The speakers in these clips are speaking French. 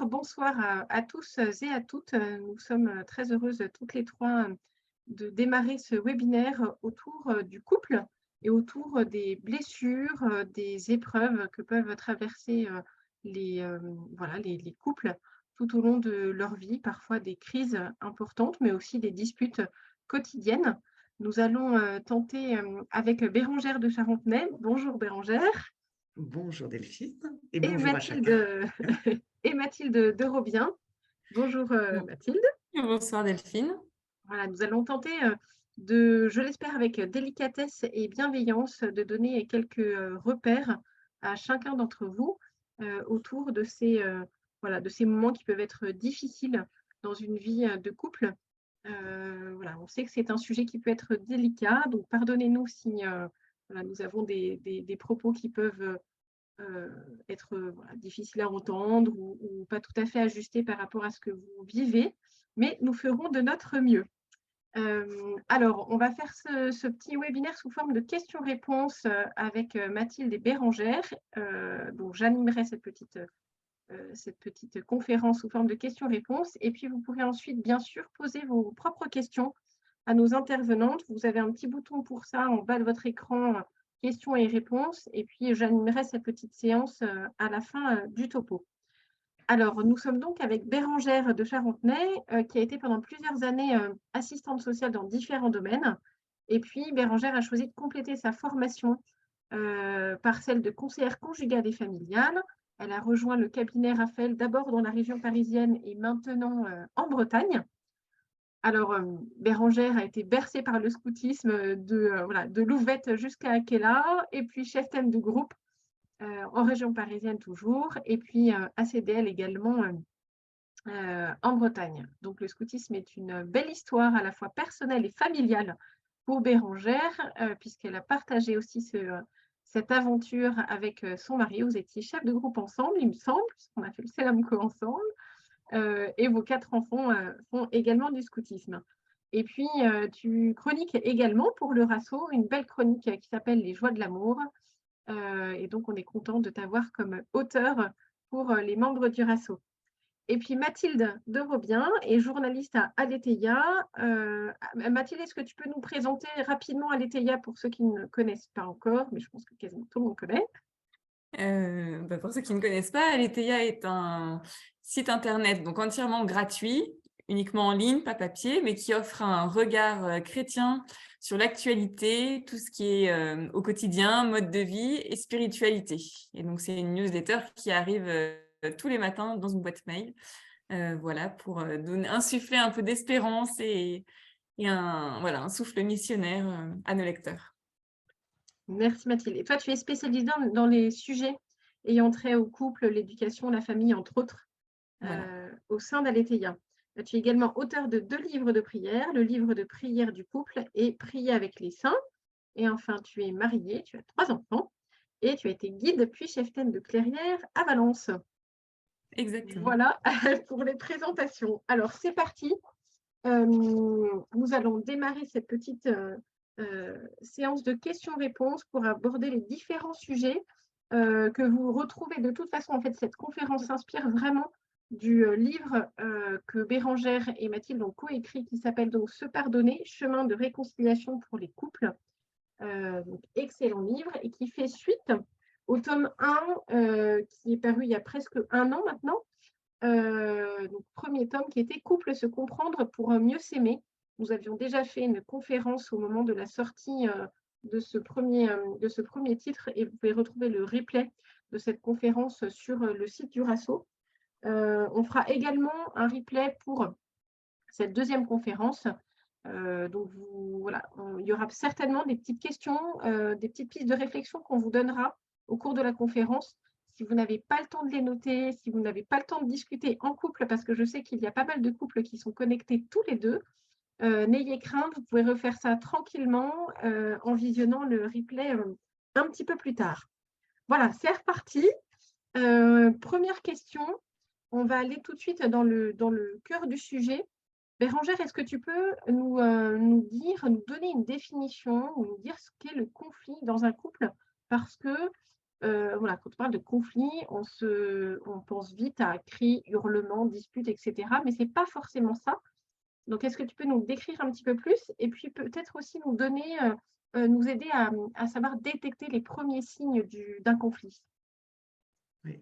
Bonsoir à tous et à toutes. Nous sommes très heureuses toutes les trois de démarrer ce webinaire autour du couple et autour des blessures, des épreuves que peuvent traverser les, voilà, les couples tout au long de leur vie, parfois des crises importantes, mais aussi des disputes quotidiennes. Nous allons tenter avec Bérengère de Charentenay. Bonjour Bérengère. Bonjour Delphine et Et bonjour à chacun. Et Mathilde de Robien. Bonjour Bon. Mathilde. Bonsoir Delphine. Voilà, nous allons tenter de, je l'espère avec délicatesse et bienveillance, de donner quelques repères à chacun d'entre vous autour de voilà, de ces moments qui peuvent être difficiles dans une vie de couple. Voilà, on sait que c'est un sujet qui peut être délicat, donc pardonnez-nous si voilà, nous avons des propos qui peuvent être voilà, difficile à entendre ou pas tout à fait ajusté par rapport à ce que vous vivez, mais nous ferons de notre mieux. Alors, on va faire ce petit webinaire sous forme de questions-réponses avec Mathilde et Bérengère. Donc, j'animerai cette petite conférence sous forme de questions-réponses. Et puis, vous pourrez ensuite, bien sûr, poser vos propres questions à nos intervenantes. Vous avez un petit bouton pour ça en bas de votre écran, questions et réponses. Et puis, j'animerai cette petite séance à la fin du topo. Alors, nous sommes donc avec Bérengère de Charentenay, qui a été pendant plusieurs années assistante sociale dans différents domaines. Et puis, Bérengère a choisi de compléter sa formation par celle de conseillère conjugale et familiale. Elle a rejoint le cabinet Raphaël d'abord dans la région parisienne et maintenant en Bretagne. Alors, Bérengère a été bercée par le scoutisme voilà, de Louvette jusqu'à Aquela, et puis chef thème de groupe en région parisienne toujours, et puis ACDL également en Bretagne. Donc, le scoutisme est une belle histoire à la fois personnelle et familiale pour Bérengère, puisqu'elle a partagé aussi cette aventure avec son mari. Vous étiez chef de groupe ensemble, il me semble, puisqu'on a fait le Selamco ensemble. Et vos 4 enfants font également du scoutisme. Et puis, tu chroniques également pour le RASSO, une belle chronique qui s'appelle Les joies de l'amour. Et donc, on est content de t'avoir comme auteur pour les membres du RASSO. Et puis, Mathilde de Robien est journaliste à Aletheia. Mathilde, est-ce que tu peux nous présenter rapidement Aletheia pour ceux qui ne connaissent pas encore, mais je pense que quasiment tout le monde connaît. Pour ceux qui ne connaissent pas, Aletheia est un site internet donc entièrement gratuit, uniquement en ligne, pas papier, mais qui offre un regard chrétien sur l'actualité, tout ce qui est au quotidien, mode de vie et spiritualité. Et donc, c'est une newsletter qui arrive tous les matins dans une boîte mail, voilà, pour insuffler un peu d'espérance et un souffle missionnaire à nos lecteurs. Merci Mathilde. Et toi, tu es spécialisée dans les sujets ayant trait au couple, l'éducation, la famille, entre autres, Voilà. au sein d'Aletheia. Tu es également auteur de 2 livres de prière, le livre de prière du couple et Prier avec les saints. Et enfin, tu es mariée, tu as 3 enfants et tu as été guide puis chef-thème de clairière à Valence. Exactement. Voilà pour les présentations. Alors, c'est parti. Nous allons démarrer cette petite séance de questions-réponses pour aborder les différents sujets que vous retrouvez de toute façon. En fait, cette conférence s'inspire vraiment du livre que Bérengère et Mathilde ont coécrit, qui s'appelle donc Se pardonner, chemin de réconciliation pour les couples. Donc, excellent livre et qui fait suite au tome 1 qui est paru il y a presque 1 an maintenant. Donc, premier tome qui était Couple se comprendre pour mieux s'aimer. Nous avions déjà fait une conférence au moment de la sortie de ce premier titre et vous pouvez retrouver le replay de cette conférence sur le site du RASSO. On fera également un replay pour cette deuxième conférence. Donc, voilà, il y aura certainement des petites questions, des petites pistes de réflexion qu'on vous donnera au cours de la conférence. Si vous n'avez pas le temps de les noter, si vous n'avez pas le temps de discuter en couple, parce que je sais qu'il y a pas mal de couples qui sont connectés tous les deux, n'ayez crainte, vous pouvez refaire ça tranquillement en visionnant le replay un petit peu plus tard. Voilà, c'est reparti. Première question, on va aller tout de suite dans le cœur du sujet. Bérengère, est-ce que tu peux nous donner une définition ou nous dire ce qu'est le conflit dans un couple? Parce que voilà, quand on parle de conflit, on pense vite à cris, hurlements, disputes, et cetera, mais c'est pas forcément ça. Donc est-ce que tu peux nous décrire un petit peu plus et puis peut-être aussi nous donner, nous aider à savoir détecter les premiers signes d'un conflit? Oui.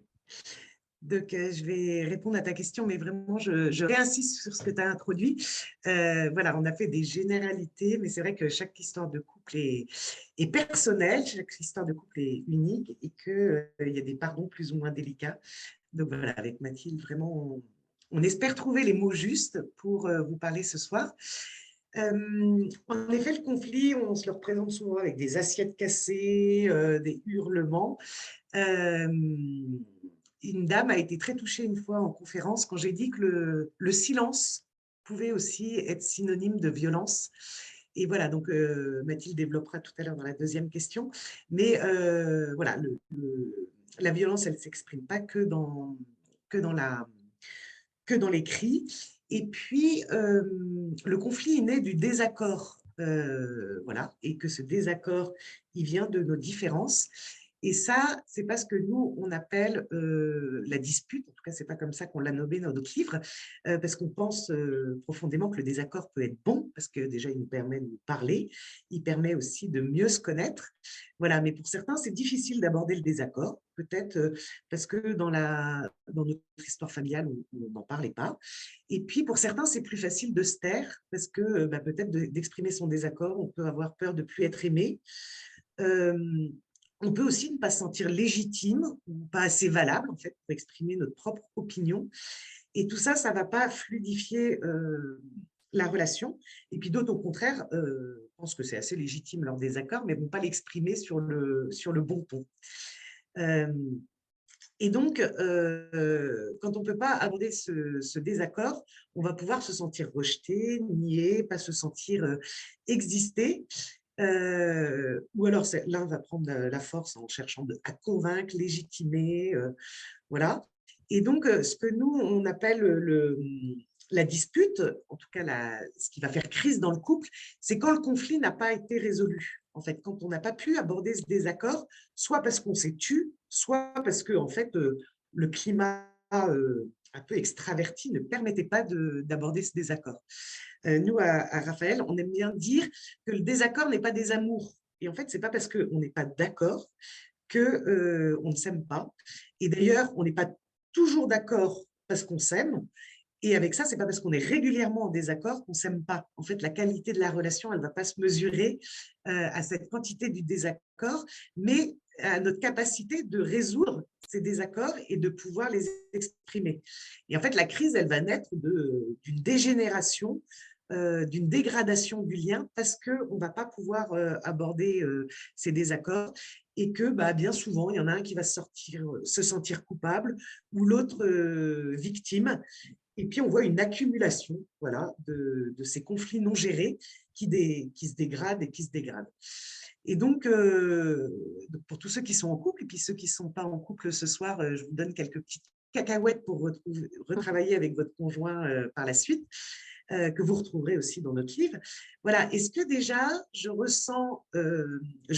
Donc, je vais répondre à ta question, mais vraiment, je réinsiste sur ce que tu as introduit. Voilà, on a fait des généralités, mais c'est vrai que chaque histoire de couple est personnelle, chaque histoire de couple est unique et qu'il y a des pardons plus ou moins délicats. Donc voilà, avec Mathilde, vraiment, on espère trouver les mots justes pour vous parler ce soir. En effet, le conflit, on se le représente souvent avec des assiettes cassées, des hurlements. Euh, une dame a été très touchée une fois en conférence quand j'ai dit que le silence pouvait aussi être synonyme de violence. Et voilà, donc Mathilde développera tout à l'heure dans la deuxième question. Mais voilà, la violence, elle ne s'exprime pas que dans que dans les cris. Et puis, le conflit est né du désaccord. Voilà, et que ce désaccord, il vient de nos différences. Et ça, c'est pas ce que nous, on appelle la dispute. En tout cas, c'est pas comme ça qu'on l'a nommé dans notre livre, parce qu'on pense profondément que le désaccord peut être bon, parce que déjà, il nous permet de nous parler, il permet aussi de mieux se connaître. Voilà, mais pour certains, c'est difficile d'aborder le désaccord, peut-être parce que dans notre histoire familiale, on n'en parlait pas. Et puis, pour certains, c'est plus facile de se taire, parce que peut-être d'exprimer son désaccord, on peut avoir peur de ne plus être aimé. On peut aussi ne pas se sentir légitime ou pas assez valable, en fait, pour exprimer notre propre opinion. Et tout ça, ça ne va pas fluidifier la relation. Et puis d'autres, au contraire, pensent que c'est assez légitime leur désaccord, mais ne vont pas l'exprimer sur le bon ton. Et donc, quand on ne peut pas aborder ce désaccord, on va pouvoir se sentir rejeté, nié, pas se sentir exister. Ou alors, l'un va prendre la force en cherchant à convaincre, légitimer, voilà. Et donc, ce que nous, on appelle la dispute, en tout cas ce qui va faire crise dans le couple, c'est quand le conflit n'a pas été résolu. En fait, quand on n'a pas pu aborder ce désaccord, soit parce qu'on s'est tu, soit parce que en fait, le climat un peu extraverti ne permettait pas d'aborder ce désaccord. Nous, à Raphaël, on aime bien dire que le désaccord n'est pas des amours. Et en fait, ce n'est pas parce qu'on n'est pas d'accord qu'on ne s'aime pas. Et d'ailleurs, on n'est pas toujours d'accord parce qu'on s'aime. Et avec ça, ce n'est pas parce qu'on est régulièrement en désaccord qu'on ne s'aime pas. En fait, la qualité de la relation, elle ne va pas se mesurer à cette quantité du désaccord, mais à notre capacité de résoudre ces désaccords et de pouvoir les exprimer. Et en fait, la crise, elle va naître d'une dégénération, d'une dégradation du lien parce qu'on ne va pas pouvoir aborder ces désaccords et que bien souvent, il y en a un qui va se sentir coupable ou l'autre victime. Et puis, on voit une accumulation voilà, de ces conflits non gérés qui se dégradent et qui se dégradent. Et donc, pour tous ceux qui sont en couple et puis ceux qui ne sont pas en couple ce soir, je vous donne quelques petites cacahuètes pour retravailler avec votre conjoint par la suite, que vous retrouverez aussi dans notre livre. Voilà, est-ce que déjà, je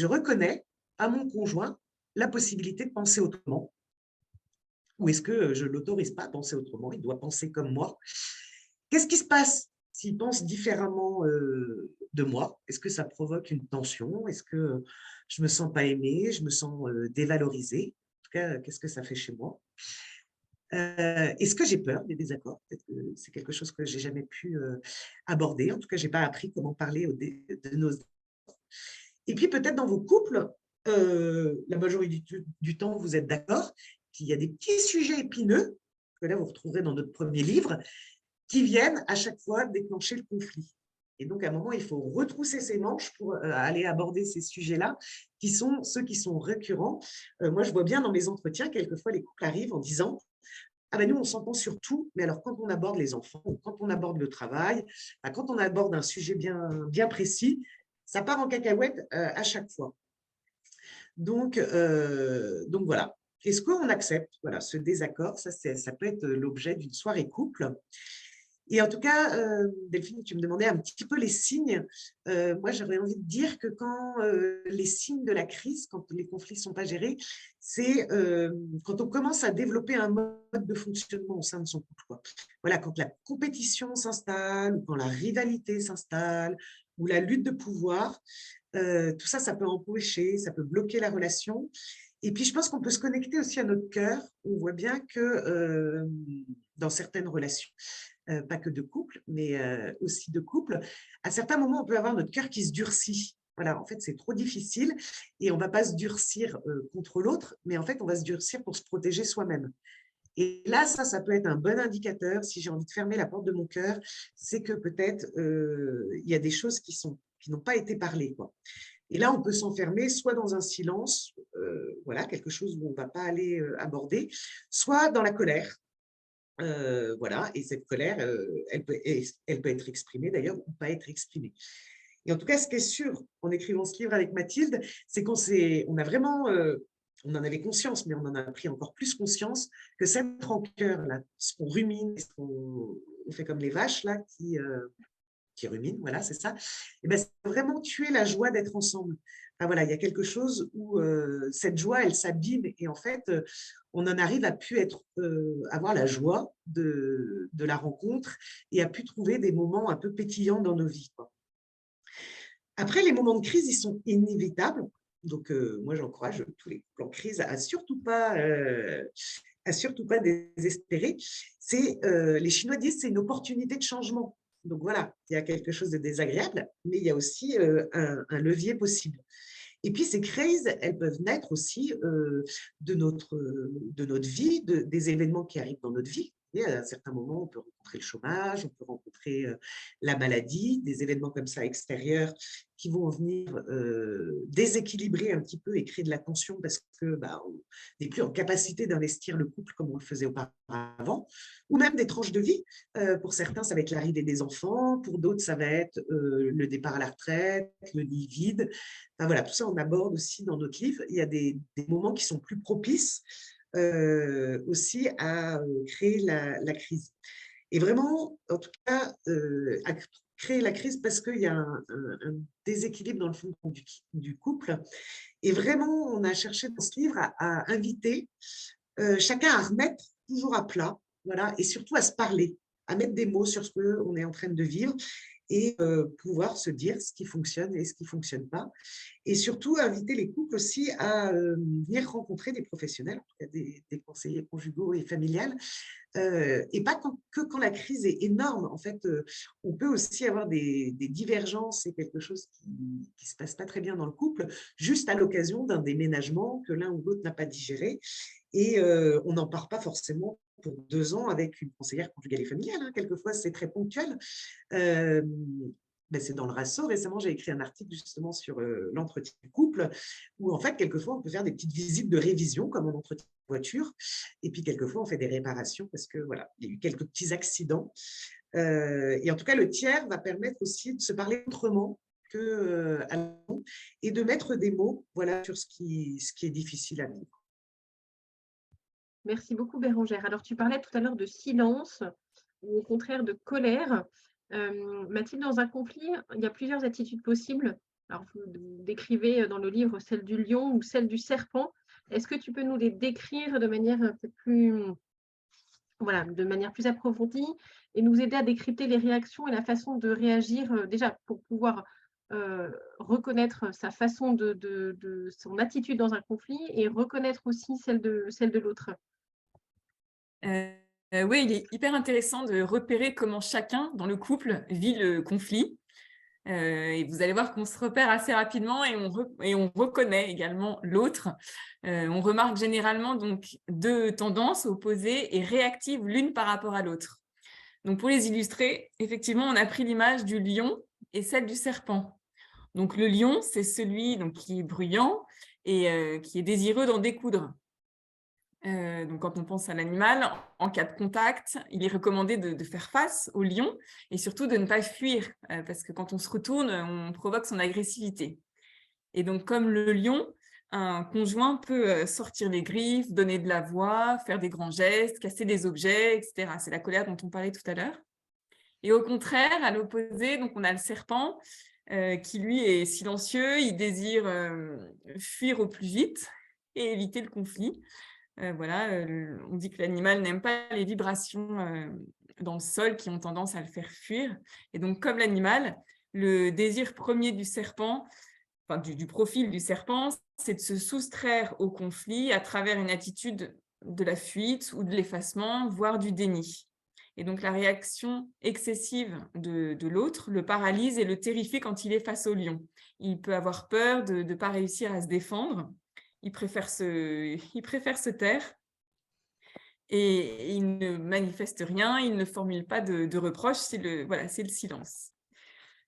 reconnais à mon conjoint la possibilité de penser autrement? Ou est-ce que je ne l'autorise pas à penser autrement? Il doit penser comme moi. Qu'est-ce qui se passe s'il pense différemment de moi? Est-ce que ça provoque une tension? Est-ce que je ne me sens pas aimée? Je me sens dévalorisée? En tout cas, qu'est-ce que ça fait chez moi? Est-ce que j'ai peur des désaccords? Peut-être que c'est quelque chose que je n'ai jamais pu aborder. En tout cas, je n'ai pas appris comment parler de nos... Et puis, peut-être dans vos couples, la majorité du temps, vous êtes d'accord qu'il y a des petits sujets épineux, que là, vous retrouverez dans notre premier livre, qui viennent à chaque fois déclencher le conflit. Et donc, à un moment, il faut retrousser ses manches pour aller aborder ces sujets-là, qui sont ceux qui sont récurrents. Moi, je vois bien dans mes entretiens, quelquefois, les couples arrivent en disant « Ah ben nous, on s'entend sur tout, mais alors quand on aborde les enfants, quand on aborde le travail, quand on aborde un sujet bien précis, ça part en cacahuète à chaque fois. » Donc voilà. Est-ce qu'on accepte ce désaccord? Ça peut être l'objet d'une soirée couple. Et en tout cas, Delphine, tu me demandais un petit peu les signes. Moi, j'aurais envie de dire que quand les signes de la crise, quand les conflits ne sont pas gérés, c'est quand on commence à développer un mode de fonctionnement au sein de son couple, quoi. Voilà, quand la compétition s'installe, ou quand la rivalité s'installe, ou la lutte de pouvoir, tout ça, ça peut empêcher, ça peut bloquer la relation. Et puis, je pense qu'on peut se connecter aussi à notre cœur. On voit bien que dans certaines relations, pas que de couple, mais aussi de couple, à certains moments, on peut avoir notre cœur qui se durcit. Voilà, en fait, c'est trop difficile et on ne va pas se durcir contre l'autre, mais en fait, on va se durcir pour se protéger soi-même. Et là, ça peut être un bon indicateur. Si j'ai envie de fermer la porte de mon cœur, c'est que peut-être il y a des choses qui n'ont pas été parlées, quoi. Et là, on peut s'enfermer soit dans un silence, voilà, quelque chose où on ne va pas aller aborder, soit dans la colère. Voilà, et cette colère, elle peut être exprimée d'ailleurs ou pas être exprimée. Et en tout cas, ce qui est sûr en écrivant ce livre avec Mathilde, c'est on a vraiment, on en avait conscience, mais on en a pris encore plus conscience que cette rancœur, là, ce qu'on rumine, on fait comme les vaches là, qui ruminent, voilà, c'est ça. Et ben, c'est vraiment tuer la joie d'être ensemble. Enfin, voilà, il y a quelque chose où cette joie, elle s'abîme et en fait, on en arrive à pu avoir la joie de la rencontre et à pu trouver des moments un peu pétillants dans nos vies, quoi. Après, les moments de crise, ils sont inévitables. Donc, moi, j'encourage tous les couples en crise à surtout pas désespérer. Les Chinois disent c'est une opportunité de changement. Donc voilà, il y a quelque chose de désagréable, mais il y a aussi un levier possible. Et puis, ces crises, elles peuvent naître aussi de notre vie, des événements qui arrivent dans notre vie. Et à certains moments, on peut rencontrer le chômage, on peut rencontrer la maladie, des événements comme ça extérieurs qui vont venir déséquilibrer un petit peu et créer de la tension parce que on n'est plus en capacité d'investir le couple comme on le faisait auparavant, ou même des tranches de vie. Pour certains, ça va être l'arrivée des enfants, pour d'autres, ça va être le départ à la retraite, le nid vide. Enfin, voilà, tout ça, on aborde aussi dans notre livre. Il y a des moments qui sont plus propices aussi à créer la crise. Et vraiment, en tout cas, à créer la crise parce qu'il y a un déséquilibre dans le fond du couple. Et vraiment, on a cherché dans ce livre à inviter chacun à remettre toujours à plat, voilà, et surtout à se parler, à mettre des mots sur ce qu'on est en train de vivre et pouvoir se dire ce qui fonctionne et ce qui ne fonctionne pas. Et surtout, inviter les couples aussi à venir rencontrer des professionnels, en tout cas des conseillers conjugaux et familiales, et pas que quand la crise est énorme. En fait, on peut aussi avoir des divergences et quelque chose qui ne se passe pas très bien dans le couple, juste à l'occasion d'un déménagement que l'un ou l'autre n'a pas digéré. Et on n'en part pas forcément pour 2 ans avec une conseillère conjugale et familiale. Hein. Quelquefois, c'est très ponctuel. C'est dans le RASO. Récemment, j'ai écrit un article justement sur l'entretien du couple, où en fait, quelquefois, on peut faire des petites visites de révision, comme en entretien de voiture. Et puis, quelquefois, on fait des réparations parce que voilà, il y a eu quelques petits accidents. Et en tout cas, le tiers va permettre aussi de se parler autrement que à l'avant et de mettre des mots, voilà, sur ce qui est difficile à vivre. Merci beaucoup, Bérangère. Alors, tu parlais tout à l'heure de silence ou au contraire de colère. Mathilde, dans un conflit, il y a plusieurs attitudes possibles. Alors, vous décrivez dans le livre celle du lion ou celle du serpent. Est-ce que tu peux nous les décrire de manière peut-être plus, voilà, de manière plus approfondie et nous aider à décrypter les réactions et la façon de réagir, déjà pour pouvoir reconnaître sa façon de son attitude dans un conflit et reconnaître aussi celle de l'autre? Oui, il est hyper intéressant de repérer comment chacun dans le couple vit le conflit. Et vous allez voir qu'on se repère assez rapidement et on reconnaît également l'autre. On remarque généralement donc 2 tendances opposées et réactives l'une par rapport à l'autre. Donc pour les illustrer, effectivement, on a pris l'image du lion et celle du serpent. Donc le lion, c'est celui donc, qui est bruyant et qui est désireux d'en découdre. Donc quand on pense à l'animal, en cas de contact, il est recommandé de faire face au lion et surtout de ne pas fuir parce que quand on se retourne, on provoque son agressivité. Et donc comme le lion, un conjoint peut sortir les griffes, donner de la voix, faire des grands gestes, casser des objets, etc. C'est la colère dont on parlait tout à l'heure. Et au contraire, à l'opposé, donc on a le serpent qui, lui, est silencieux, il désire fuir au plus vite et éviter le conflit. Voilà, on dit que l'animal n'aime pas les vibrations dans le sol qui ont tendance à le faire fuir. Et donc, comme l'animal, le désir premier du serpent, enfin du profil du serpent, c'est de se soustraire au conflit à travers une attitude de la fuite ou de l'effacement, voire du déni. Et donc, la réaction excessive de l'autre le paralyse et le terrifie quand il est face au lion. Il peut avoir peur de ne pas réussir à se défendre. Il préfère se taire et il ne manifeste rien, il ne formule pas de reproches, c'est le silence.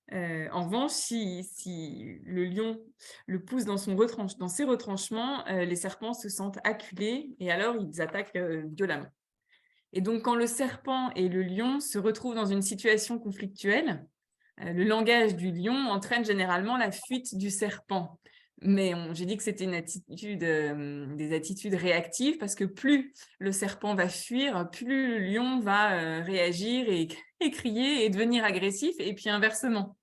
En revanche, si le lion le pousse dans ses retranchements, les serpents se sentent acculés et alors ils attaquent violemment. Et donc, quand le serpent et le lion se retrouvent dans une situation conflictuelle, le langage du lion entraîne généralement la fuite du serpent. Mais j'ai dit que c'était des attitudes réactives parce que plus le serpent va fuir, plus le lion va réagir et crier et devenir agressif, et puis inversement.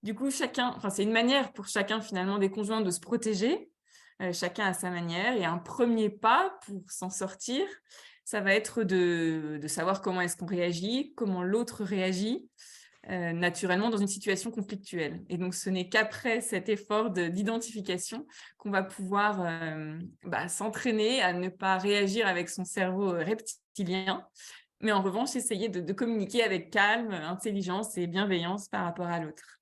Du coup, c'est une manière pour chacun finalement des conjoints de se protéger, chacun à sa manière. Et un premier pas pour s'en sortir, ça va être de savoir comment est-ce qu'on réagit, comment l'autre réagit, naturellement dans une situation conflictuelle. Et donc, ce n'est qu'après cet effort d'identification qu'on va pouvoir s'entraîner à ne pas réagir avec son cerveau reptilien, mais en revanche, essayer de communiquer avec calme, intelligence et bienveillance par rapport à l'autre.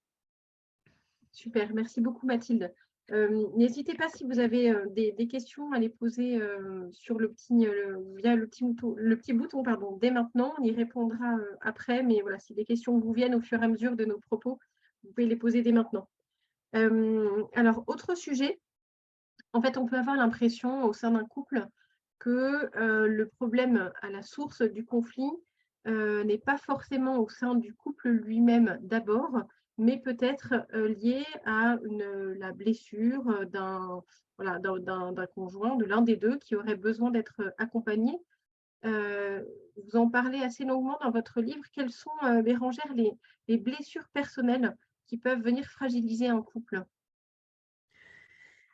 Super, merci beaucoup Mathilde. N'hésitez pas si vous avez des questions à les poser sur via le petit bouton pardon, dès maintenant. On y répondra après, mais voilà, si des questions vous viennent au fur et à mesure de nos propos, vous pouvez les poser dès maintenant. Alors, autre sujet, en fait, on peut avoir l'impression au sein d'un couple que le problème à la source du conflit n'est pas forcément au sein du couple lui-même d'abord, mais peut-être lié à la blessure d'un conjoint, de l'un des deux, qui aurait besoin d'être accompagné. Vous en parlez assez longuement dans votre livre. Quelles sont, Bérangère, les blessures personnelles qui peuvent venir fragiliser un couple?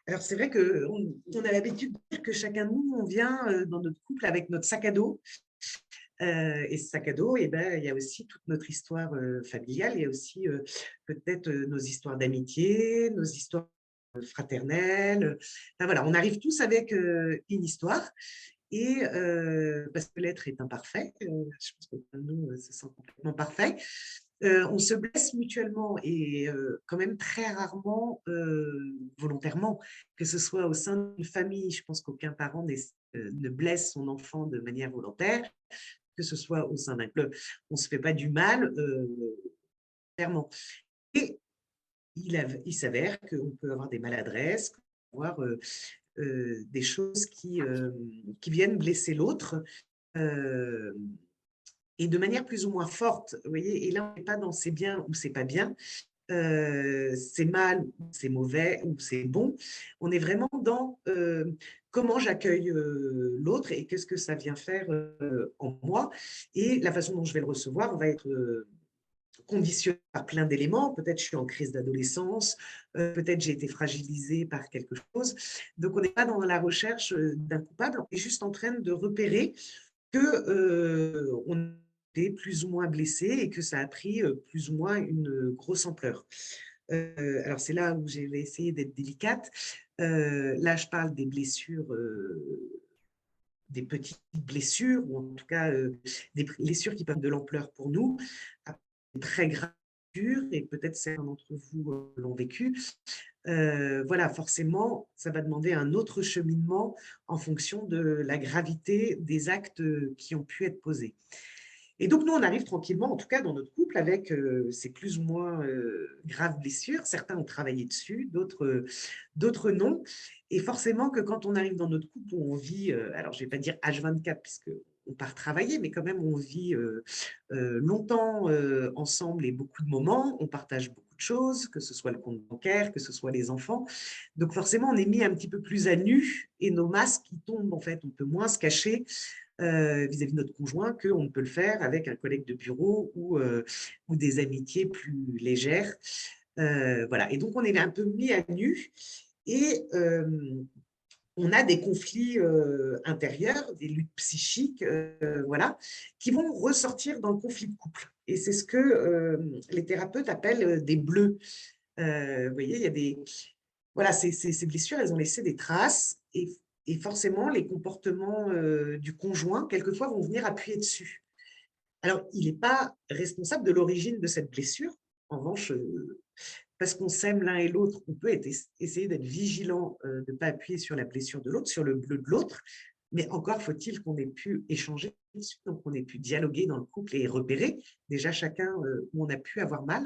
Alors, c'est vrai qu'on a l'habitude de dire que chacun de nous, on vient dans notre couple avec notre sac à dos. Et ce sac à dos, il y a aussi toute notre histoire familiale, il y a aussi peut-être nos histoires d'amitié, nos histoires fraternelles. Enfin, voilà, on arrive tous avec une histoire. Et parce que l'être est imparfait, je pense qu'aucun de nous se sent complètement parfait. On se blesse mutuellement et quand même très rarement volontairement, que ce soit au sein d'une famille. Je pense qu'aucun parent ne blesse son enfant de manière volontaire, que ce soit au sein d'un club. On ne se fait pas du mal, clairement. Et il s'avère qu'on peut avoir des maladresses, avoir des choses qui viennent blesser l'autre. Et de manière plus ou moins forte, vous voyez, et là, on n'est pas dans c'est bien ou c'est pas bien, c'est mal ou c'est mauvais ou c'est bon. On est vraiment dans comment j'accueille l'autre et qu'est-ce que ça vient faire en moi. Et la façon dont je vais le recevoir va être conditionné par plein d'éléments. Peut-être je suis en crise d'adolescence, peut-être j'ai été fragilisée par quelque chose. Donc, on n'est pas dans la recherche d'un coupable, on est juste en train de repérer que on est plus ou moins blessé et que ça a pris plus ou moins une grosse ampleur. Alors, c'est là où j'ai essayé d'être délicate. Là, je parle des blessures, des petites blessures, ou en tout cas des blessures qui peuvent de l'ampleur pour nous, très graves, et peut-être certains d'entre vous l'ont vécu. Voilà, forcément, ça va demander un autre cheminement en fonction de la gravité des actes qui ont pu être posés. Et donc, nous, on arrive tranquillement, en tout cas dans notre couple, avec ces plus ou moins graves blessures. Certains ont travaillé dessus, d'autres non. Et forcément que quand on arrive dans notre couple où on vit, alors je ne vais pas dire H24 puisque on part travailler, mais quand même on vit longtemps ensemble et beaucoup de moments, on partage beaucoup beaucoup de choses, que ce soit le compte bancaire, que ce soit les enfants. Donc forcément, on est mis un petit peu plus à nu et nos masques qui tombent en fait. On peut moins se cacher vis-à-vis de notre conjoint qu'on ne peut le faire avec un collègue de bureau ou des amitiés plus légères. Voilà. Et donc, on est un peu mis à nu et on a des conflits intérieurs, des luttes psychiques, voilà, qui vont ressortir dans le conflit de couple. Et c'est ce que les thérapeutes appellent des bleus. Vous voyez, il y a des… Voilà, ces blessures, elles ont laissé des traces et forcément, les comportements du conjoint, quelquefois, vont venir appuyer dessus. Alors, il n'est pas responsable de l'origine de cette blessure. En revanche, parce qu'on s'aime l'un et l'autre, on peut essayer d'être vigilant, de ne pas appuyer sur la blessure de l'autre, sur le bleu de l'autre. Mais encore faut-il qu'on ait pu échanger dessus, donc on ait pu dialoguer dans le couple et repérer déjà chacun où on a pu avoir mal.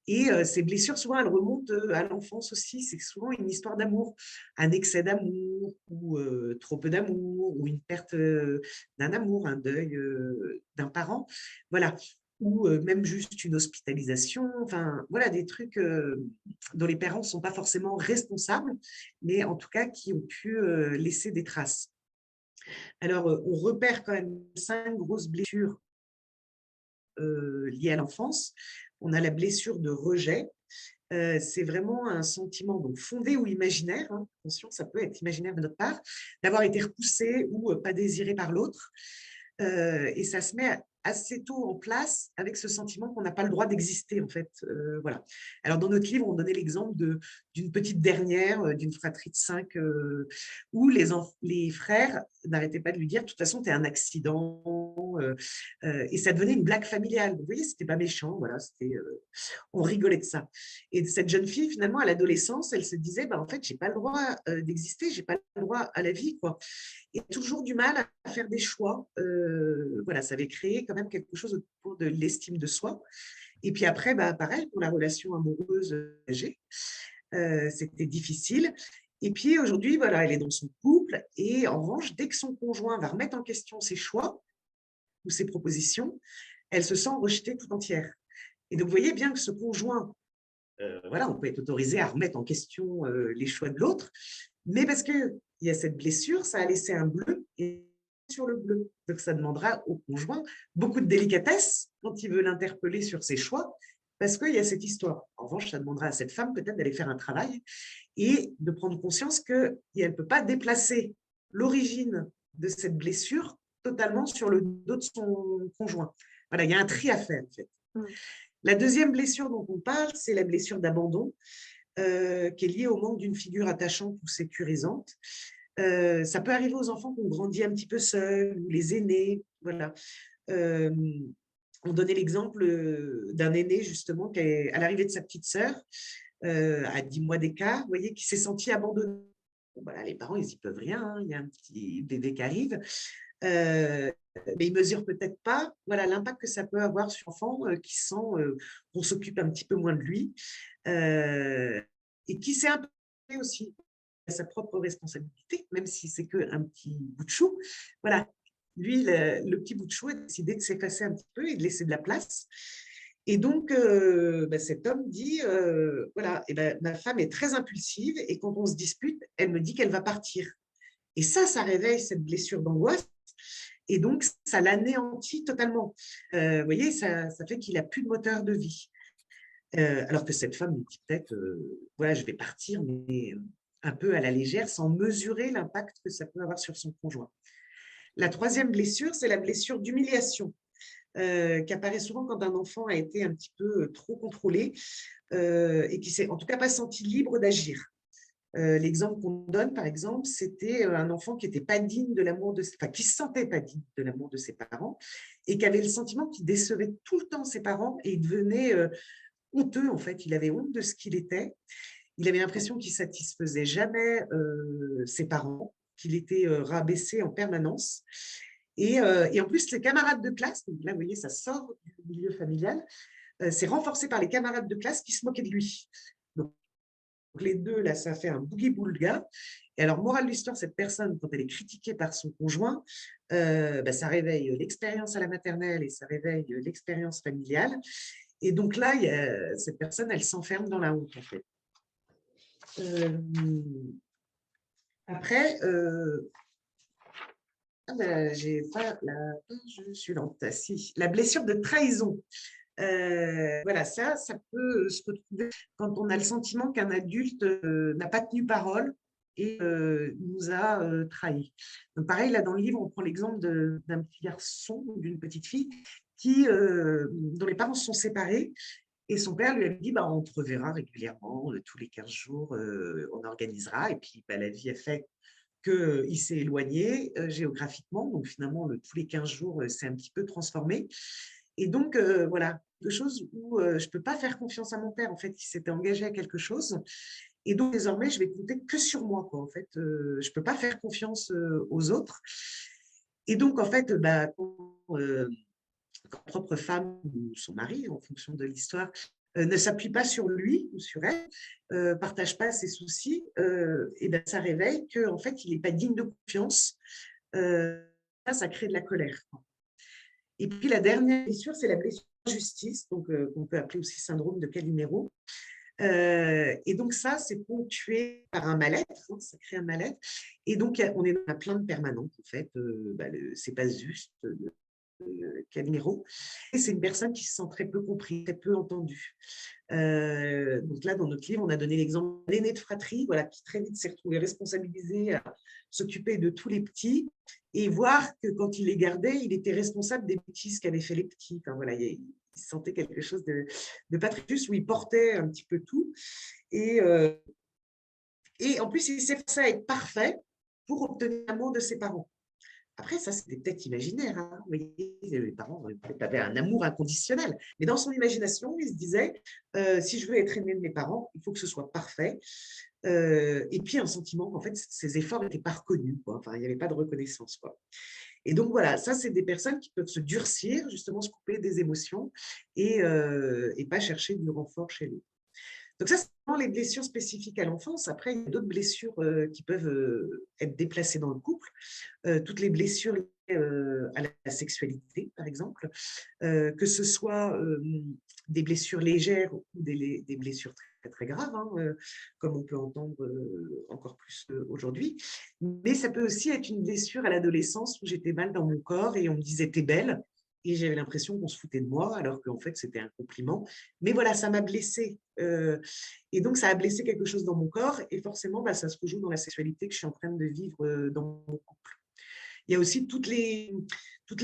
Et ces blessures, souvent, elles remontent à l'enfance aussi. C'est souvent une histoire d'amour, un excès d'amour ou trop peu d'amour ou une perte d'un amour, un deuil d'un parent. Voilà. Ou même juste une hospitalisation. Enfin, voilà, des trucs dont les parents ne sont pas forcément responsables, mais en tout cas qui ont pu laisser des traces. Alors, on repère quand même 5 grosses blessures liées à l'enfance. On a la blessure de rejet. C'est vraiment un sentiment donc fondé ou imaginaire. Hein. Attention, ça peut être imaginaire de notre part, d'avoir été repoussé ou pas désiré par l'autre. Et ça se met assez tôt en place avec ce sentiment qu'on n'a pas le droit d'exister, en fait. Voilà. Alors, dans notre livre, on donnait l'exemple d'une petite dernière, d'une fratrie de 5, où les frères n'arrêtaient pas de lui dire, de toute façon, tu es un accident. Et ça devenait une blague familiale. Vous voyez, c'était pas méchant. Voilà, on rigolait de ça. Et cette jeune fille, finalement, à l'adolescence, elle se disait, bah, en fait, j'ai pas le droit d'exister, j'ai pas le droit à la vie, quoi. Et toujours du mal à faire des choix. Voilà, ça avait créé quand même quelque chose autour de l'estime de soi. Et puis après, bah, pareil, pour la relation amoureuse âgée, c'était difficile. Et puis aujourd'hui, voilà, elle est dans son couple. Et en revanche, dès que son conjoint va remettre en question ses choix ou ses propositions, elle se sent rejetée tout entière. Et donc, vous voyez bien que ce conjoint, voilà, on peut être autorisé à remettre en question les choix de l'autre, mais parce qu'il y a cette blessure, ça a laissé un bleu et sur le bleu. Donc, ça demandera au conjoint beaucoup de délicatesse quand il veut l'interpeller sur ses choix, parce qu'il y a cette histoire. En revanche, ça demandera à cette femme peut-être d'aller faire un travail et de prendre conscience qu'elle ne peut pas déplacer l'origine de cette blessure totalement sur le dos de son conjoint. Voilà, il y a un tri à faire, en fait. La deuxième blessure dont on parle, c'est la blessure d'abandon, qui est liée au manque d'une figure attachante ou sécurisante. Ça peut arriver aux enfants qui ont grandi un petit peu seuls, ou les aînés. Voilà. On donnait l'exemple d'un aîné, justement, qui est à l'arrivée de sa petite sœur, à 10 mois d'écart, vous voyez, qui s'est senti abandonné. Bon, voilà, les parents, ils n'y peuvent rien, hein, il y a un petit bébé qui arrive. Mais ils ne mesurent peut-être pas voilà, l'impact que ça peut avoir sur l'enfant qui sent qu'on s'occupe un petit peu moins de lui et qui s'est un peu aussi à sa propre responsabilité, même si c'est qu'un petit bout de chou. Voilà, lui, le petit bout de chou a décidé de s'effacer un petit peu et de laisser de la place. Et donc, cet homme dit, voilà, ma femme est très impulsive et quand on se dispute, elle me dit qu'elle va partir. Et ça réveille cette blessure d'angoisse. Et donc, ça l'anéantit totalement. Vous voyez, ça fait qu'il n'a plus de moteur de vie. Alors que cette femme dit peut-être, voilà, je vais partir, mais un peu à la légère, sans mesurer l'impact que ça peut avoir sur son conjoint. La troisième blessure, c'est la blessure d'humiliation, qui apparaît souvent quand un enfant a été un petit peu trop contrôlé et qui s'est en tout cas pas senti libre d'agir. L'exemple qu'on donne, par exemple, c'était un enfant qui n'était pas digne de l'amour qui se sentait pas digne de l'amour de ses parents et qui avait le sentiment qu'il décevait tout le temps ses parents et il devenait honteux, en fait. Il avait honte de ce qu'il était. Il avait l'impression qu'il satisfaisait jamais ses parents, qu'il était rabaissé en permanence. Et en plus, les camarades de classe, donc là, vous voyez, ça sort du milieu familial, c'est renforcé par les camarades de classe qui se moquaient de lui. Donc, les deux, là, ça fait un boogie-boulga. Et alors, morale de l'histoire, cette personne, quand elle est critiquée par son conjoint, ça réveille l'expérience à la maternelle et ça réveille l'expérience familiale. Et donc là, cette personne, elle s'enferme dans la honte, en fait. Après, j'ai pas la page suivante. Ah, si, la blessure de trahison. Voilà, ça peut se retrouver quand on a le sentiment qu'un adulte n'a pas tenu parole et nous a trahis. Donc pareil, là dans le livre, on prend l'exemple d'un petit garçon ou d'une petite fille dont les parents se sont séparés et son père lui avait dit bah, on te reverra régulièrement, tous les 15 jours, on organisera. Et puis bah, la vie a fait qu'il s'est éloigné géographiquement, donc finalement, tous les 15 jours, c'est un petit peu transformé. Et donc, voilà, quelque chose où je ne peux pas faire confiance à mon père, en fait, il s'était engagé à quelque chose. Et donc, désormais, je vais compter que sur moi, quoi. En fait, je ne peux pas faire confiance aux autres. Et donc, en fait, bah, quand sa propre femme ou son mari, en fonction de l'histoire, ne s'appuie pas sur lui ou sur elle, partage pas ses soucis, et ben ça réveille qu'en fait, il n'est pas digne de confiance. Ça crée de la colère. Et puis la dernière blessure, c'est la blessure d'injustice, donc qu'on peut appeler aussi syndrome de Calimero. Et donc ça, c'est ponctué par un mal-être, hein, ça crée un mal-être. Et donc, on est dans la plainte permanente, en fait. C'est pas juste. Calimero. Et c'est une personne qui se sent très peu comprise, très peu entendue. Donc là, dans notre livre, on a donné l'exemple de l'aîné de fratrie, voilà, qui très vite s'est retrouvé responsabilisé à s'occuper de tous les petits et voir que quand il les gardait, il était responsable des bêtises qu'avaient fait les petits. Enfin, voilà, il sentait quelque chose de pas très juste, où il portait un petit peu tout. Et en plus, il s'est forcé à être parfait pour obtenir l'amour de ses parents. Après, ça, c'était peut-être imaginaire. Hein. Vous voyez, les parents avaient un amour inconditionnel. Mais dans son imagination, il se disait, si je veux être aimé de mes parents, il faut que ce soit parfait. Et puis, un sentiment qu'en fait, ses efforts n'étaient pas reconnus. Quoi. Enfin, il n'y avait pas de reconnaissance. Quoi. Et donc, voilà, ça, c'est des personnes qui peuvent se durcir, justement, se couper des émotions et pas chercher du renfort chez lui. Donc ça, c'est vraiment les blessures spécifiques à l'enfance. Après, il y a d'autres blessures qui peuvent être déplacées dans le couple. Toutes les blessures liées à la sexualité, par exemple, que ce soit des blessures légères ou des blessures très, très graves, hein, comme on peut entendre encore plus aujourd'hui. Mais ça peut aussi être une blessure à l'adolescence où j'étais mal dans mon corps et on me disait « t'es belle ». Et j'avais l'impression qu'on se foutait de moi, alors qu'en fait, c'était un compliment. Mais voilà, ça m'a blessée. Et donc, ça a blessé quelque chose dans mon corps. Et forcément, bah, ça se rejoue dans la sexualité que je suis en train de vivre dans mon couple. Il y a aussi toutes les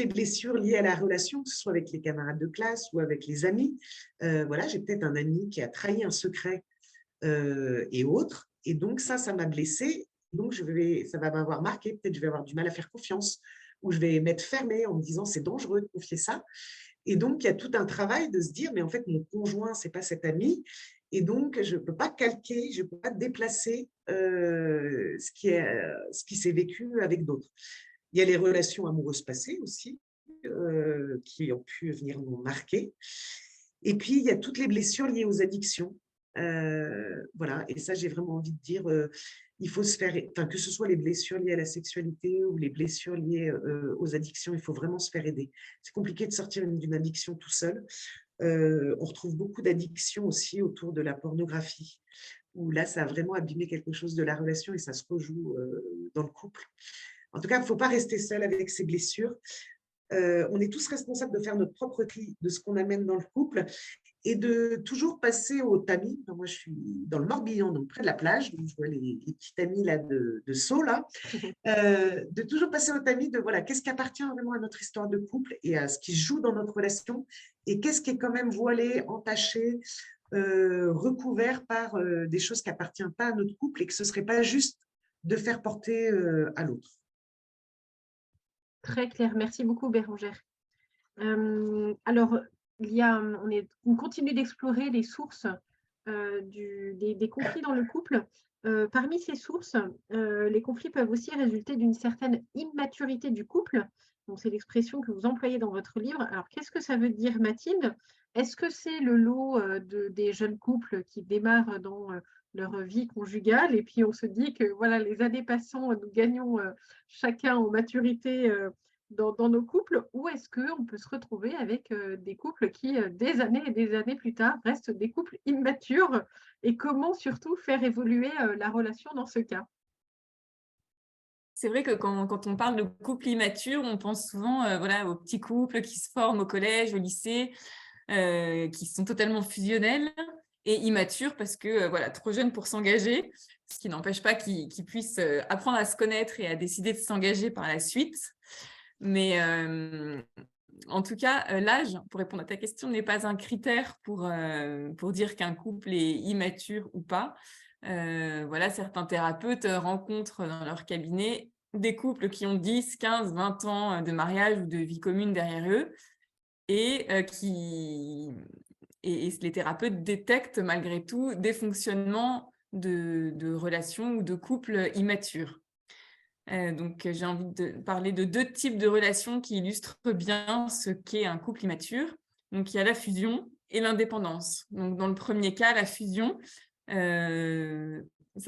blessures liées à la relation, que ce soit avec les camarades de classe ou avec les amis. Voilà, j'ai peut-être un ami qui a trahi un secret et autres. Et donc, ça m'a blessée. Donc, ça va m'avoir marqué. Peut-être je vais avoir du mal à faire confiance ou je vais m'être fermée en me disant c'est dangereux de confier ça. Et donc, il y a tout un travail de se dire mais en fait, mon conjoint, ce n'est pas cet ami. Et donc, je ne peux pas calquer, je ne peux pas déplacer ce qui s'est vécu avec d'autres. Il y a les relations amoureuses passées aussi qui ont pu venir nous marquer. Et puis, il y a toutes les blessures liées aux addictions. Voilà, et ça, j'ai vraiment envie de dire, il faut se faire, enfin, que ce soit les blessures liées à la sexualité ou les blessures liées aux addictions, il faut vraiment se faire aider. C'est compliqué de sortir d'une addiction tout seul. On retrouve beaucoup d'addictions aussi autour de la pornographie, où là, ça a vraiment abîmé quelque chose de la relation et ça se rejoue dans le couple. En tout cas, il ne faut pas rester seul avec ses blessures. On est tous responsables de faire notre propre tri de ce qu'on amène dans le couple et de toujours passer au tamis. Moi, je suis dans le Morbihan, donc près de la plage, donc je vois les petits tamis là de Sceaux, là. De toujours passer au tamis de voilà, qu'est-ce qui appartient vraiment à notre histoire de couple et à ce qui joue dans notre relation et qu'est-ce qui est quand même voilé, entaché, recouvert par des choses qui n'appartiennent pas à notre couple et que ce ne serait pas juste de faire porter à l'autre. Très clair. Merci beaucoup, Bérangère. Alors, on continue d'explorer les sources des conflits dans le couple. Parmi ces sources, les conflits peuvent aussi résulter d'une certaine immaturité du couple. Donc, c'est l'expression que vous employez dans votre livre. Alors, qu'est-ce que ça veut dire, Mathilde? Est-ce que c'est le lot des jeunes couples qui démarrent dans leur vie conjugale et puis on se dit que voilà, les années passant, nous gagnons chacun en maturité dans nos couples, ou est-ce qu'on peut se retrouver avec des couples qui, des années et des années plus tard, restent des couples immatures, et comment surtout faire évoluer la relation dans ce cas? C'est vrai que quand on parle de couple immature, on pense souvent voilà, aux petits couples qui se forment au collège, au lycée, qui sont totalement fusionnels et immatures parce que voilà, trop jeunes pour s'engager, ce qui n'empêche pas qu'ils puissent apprendre à se connaître et à décider de s'engager par la suite. Mais en tout cas, l'âge, pour répondre à ta question, n'est pas un critère pour dire qu'un couple est immature ou pas. Voilà, certains thérapeutes rencontrent dans leur cabinet des couples qui ont 10, 15, 20 ans de mariage ou de vie commune derrière eux et et les thérapeutes détectent malgré tout des fonctionnements de relations ou de couples immatures. Donc, j'ai envie de parler de 2 types de relations qui illustrent bien ce qu'est un couple immature. Donc, il y a la fusion et l'indépendance. Donc, dans le premier cas, la fusion, ça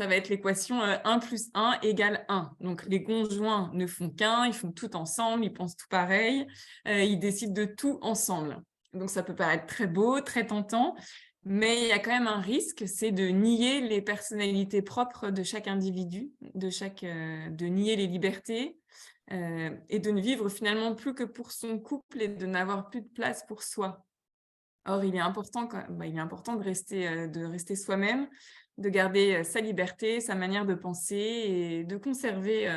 va être l'équation 1 + 1 = 1. Donc, les conjoints ne font qu'un, ils font tout ensemble, ils pensent tout pareil, ils décident de tout ensemble. Donc, ça peut paraître très beau, très tentant, mais il y a quand même un risque, c'est de nier les personnalités propres de chaque individu, de nier les libertés et de ne vivre finalement plus que pour son couple et de n'avoir plus de place pour soi. Or, il est important, il est important de rester soi-même, de garder sa liberté, sa manière de penser et de conserver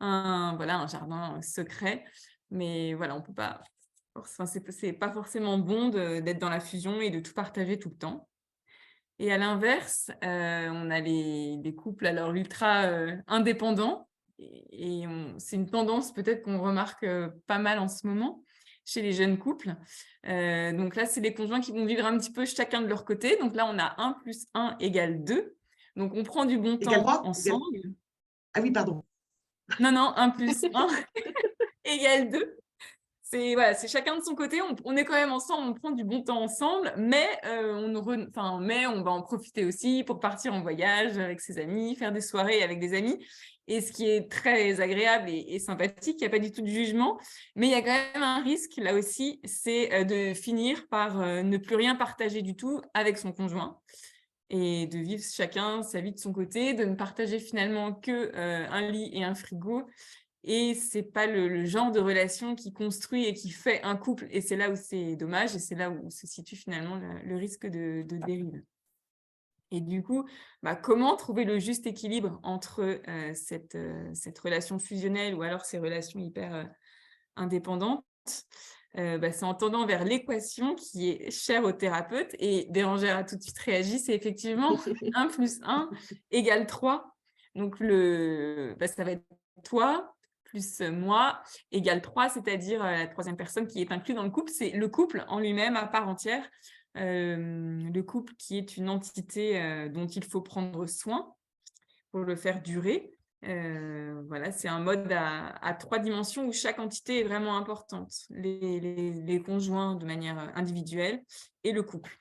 un jardin secret. Mais voilà, on peut pas. Enfin, c'est pas forcément bon d'être dans la fusion et de tout partager tout le temps. Et à l'inverse, on a des couples alors ultra indépendants c'est une tendance peut-être qu'on remarque pas mal en ce moment chez les jeunes couples. Donc là, c'est les conjoints qui vont vivre un petit peu chacun de leur côté. Donc là, on a 1 + 1 = 2. Donc on prend du bon Égal temps 3? ensemble. Ah oui, pardon. Non, non, 1 + 1 = 2. C'est voilà, c'est chacun de son côté, on est quand même ensemble, on prend du bon temps ensemble, mais mais on va en profiter aussi pour partir en voyage avec ses amis, faire des soirées avec des amis et ce qui est très agréable et sympathique, il y a pas du tout de jugement, mais il y a quand même un risque là aussi, c'est, de finir par, ne plus rien partager du tout avec son conjoint et de vivre chacun sa vie de son côté, de ne partager finalement que, un lit et un frigo et c'est pas le genre de relation qui construit et qui fait un couple et c'est là où c'est dommage et c'est là où se situe finalement le risque de dérive. Et du coup, comment trouver le juste équilibre entre, cette relation fusionnelle ou alors ces relations hyper, indépendantes? C'est en tendant vers l'équation qui est chère aux thérapeutes et Bérangère a tout de suite réagi, c'est effectivement 1 + 1 = 3. Donc ça va être toi plus moi égale 3, c'est-à-dire, la troisième personne qui est incluse dans le couple. C'est le couple en lui-même à part entière, le couple qui est une entité, dont il faut prendre soin pour le faire durer. Voilà, c'est un mode à 3 dimensions où chaque entité est vraiment importante. Les conjoints de manière, individuelle et le couple.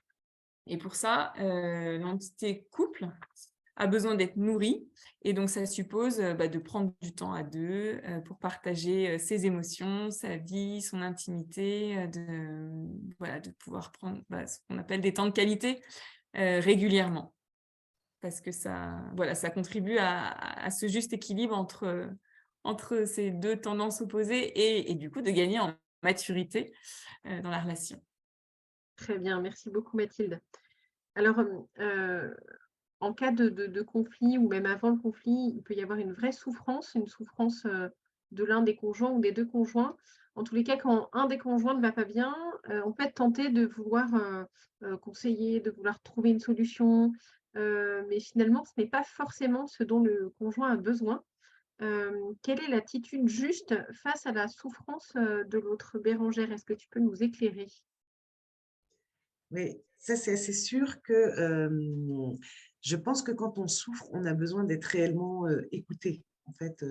Et pour ça, l'entité couple a besoin d'être nourrie et donc ça suppose, de prendre du temps à 2, pour partager, ses émotions, sa vie, son intimité, de pouvoir prendre, ce qu'on appelle des temps de qualité, régulièrement. Parce que ça contribue à ce juste équilibre entre ces 2 tendances opposées et du coup de gagner en maturité, dans la relation. Très bien, merci beaucoup Mathilde. Alors, en cas de conflit ou même avant le conflit, il peut y avoir une souffrance, de l'un des conjoints ou des 2 conjoints. En tous les cas, quand un des conjoints ne va pas bien, on peut être tenté de vouloir, conseiller, de vouloir trouver une solution, mais finalement, ce n'est pas forcément ce dont le conjoint a besoin. Quelle est l'attitude juste face à la souffrance, de l'autre? Bérangère, est-ce que tu peux nous éclairer? Oui, ça c'est assez sûr que je pense que quand on souffre, on a besoin d'être réellement écouté. En fait,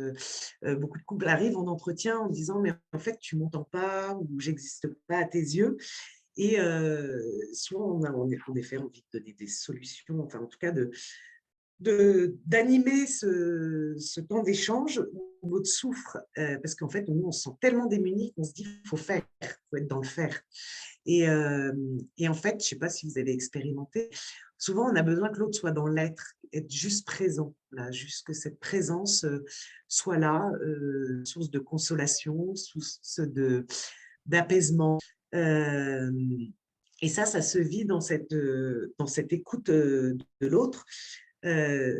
beaucoup de couples arrivent en entretien en disant mais en fait tu m'entends pas ou j'existe pas à tes yeux. Et souvent on a en effet envie de donner des solutions, enfin en tout cas d'animer ce temps d'échange où l'autre souffre, parce qu'en fait, nous, on se sent tellement démunis qu'on se dit il faut faire, il faut être dans le faire. Et en fait, je ne sais pas si vous avez expérimenté, souvent, on a besoin que l'autre soit dans l'être, être juste présent, là, juste que cette présence soit là, source de consolation, source d'apaisement. Euh, et ça se vit dans cette écoute de l'autre. Euh,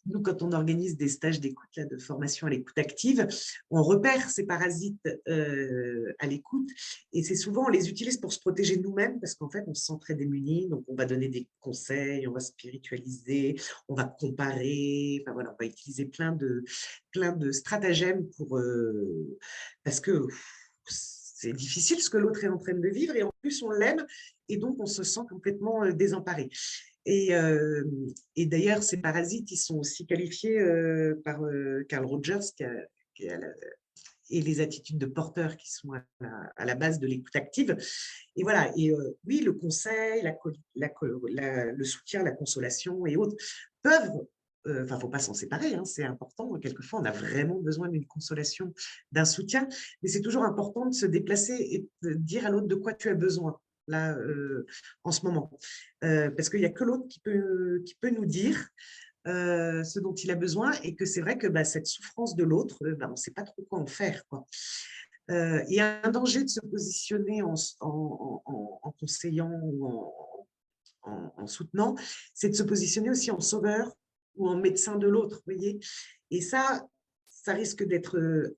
Nous, quand on organise des stages d'écoute, là, de formation à l'écoute active, on repère ces parasites à l'écoute et c'est souvent, on les utilise pour se protéger nous-mêmes parce qu'en fait, on se sent très démunis, donc on va donner des conseils, on va spiritualiser, on va comparer, enfin, voilà, on va utiliser plein de stratagèmes parce que c'est difficile ce que l'autre est en train de vivre et en plus, on l'aime et donc on se sent complètement désemparé. Et d'ailleurs, ces parasites, ils sont aussi qualifiés par Carl Rogers et les attitudes de porteurs qui sont à la base de l'écoute active. Et voilà, et oui, le conseil, le soutien, la consolation et autres peuvent, enfin, il ne faut pas s'en séparer, hein, c'est important. Quelquefois, on a vraiment besoin d'une consolation, d'un soutien, mais c'est toujours important de se déplacer et de dire à l'autre de quoi tu as besoin là, en ce moment. Parce qu'il n'y a que l'autre qui peut nous dire ce dont il a besoin et que c'est vrai que cette souffrance de l'autre, on ne sait pas trop quoi en faire, quoi. Il y a un danger de se positionner en conseillant ou en soutenant, c'est de se positionner aussi en sauveur ou en médecin de l'autre, voyez. Et ça risque d'être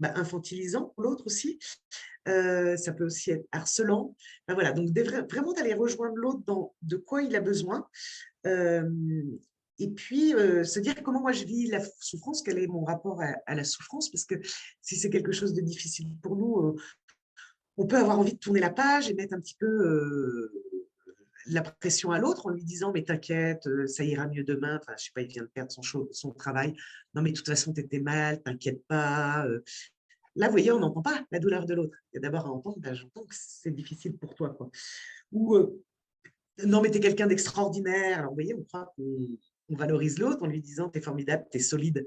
infantilisant pour l'autre aussi. Ça peut aussi être harcelant. Ben voilà, donc vraiment d'aller rejoindre l'autre dans de quoi il a besoin. Et puis, se dire comment moi je vis la souffrance, quel est mon rapport à la souffrance, parce que si c'est quelque chose de difficile pour nous, on peut avoir envie de tourner la page et mettre un petit peu la pression à l'autre en lui disant mais t'inquiète, ça ira mieux demain, enfin je sais pas, il vient de perdre son travail, non mais de toute façon t'étais mal, t'inquiète pas. Là, vous voyez, on n'entend pas la douleur de l'autre. Il y a d'abord à entendre, j'entends que c'est difficile pour toi, quoi. Ou non mais t'es quelqu'un d'extraordinaire. Alors vous voyez, on croit qu'on valorise l'autre en lui disant t'es formidable, t'es solide.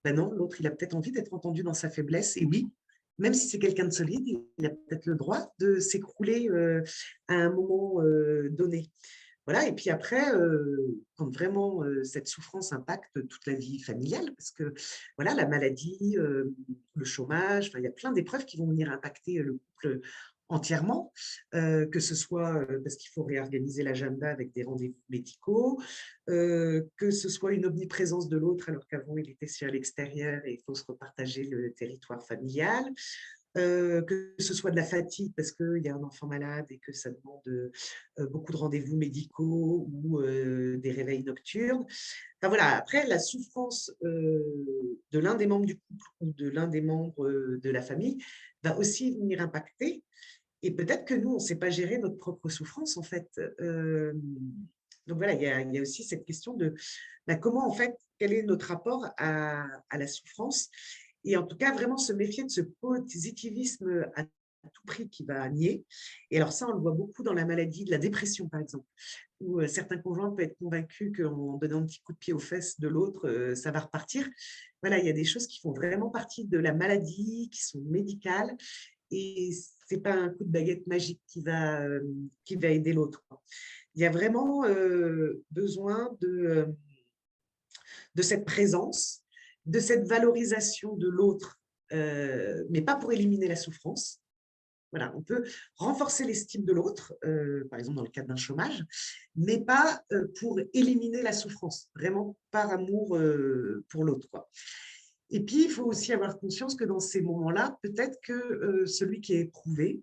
Ben non, l'autre, il a peut-être envie d'être entendu dans sa faiblesse. Et oui, même si c'est quelqu'un de solide, il a peut-être le droit de s'écrouler à un moment donné. Voilà, et puis après, quand vraiment cette souffrance impacte toute la vie familiale, parce que voilà, la maladie, le chômage, il y a plein d'épreuves qui vont venir impacter le couple entièrement, que ce soit parce qu'il faut réorganiser l'agenda avec des rendez-vous médicaux, que ce soit une omniprésence de l'autre alors qu'avant il était sur l'extérieur et il faut se repartager le territoire familial, que ce soit de la fatigue parce qu'il y a un enfant malade et que ça demande beaucoup de rendez-vous médicaux ou des réveils nocturnes. Enfin, voilà. Après, la souffrance de l'un des membres du couple ou de l'un des membres de la famille va aussi venir impacter. Et peut-être que nous, on ne sait pas gérer notre propre souffrance, en fait. Donc voilà, il y a aussi cette question de comment, en fait, quel est notre rapport à la souffrance. Et en tout cas, vraiment se méfier de ce positivisme à tout prix qui va nier. Et alors ça, on le voit beaucoup dans la maladie de la dépression, par exemple, où certains conjoints peuvent être convaincus qu'en donnant un petit coup de pied aux fesses de l'autre, ça va repartir. Voilà, il y a des choses qui font vraiment partie de la maladie, qui sont médicales. Et ce n'est pas un coup de baguette magique qui va aider l'autre. Il y a vraiment besoin de cette présence, de cette valorisation de l'autre, mais pas pour éliminer la souffrance. Voilà, on peut renforcer l'estime de l'autre, par exemple dans le cadre d'un chômage, mais pas pour éliminer la souffrance, vraiment par amour pour l'autre, quoi. Et puis, il faut aussi avoir conscience que dans ces moments-là, peut-être que celui qui est éprouvé,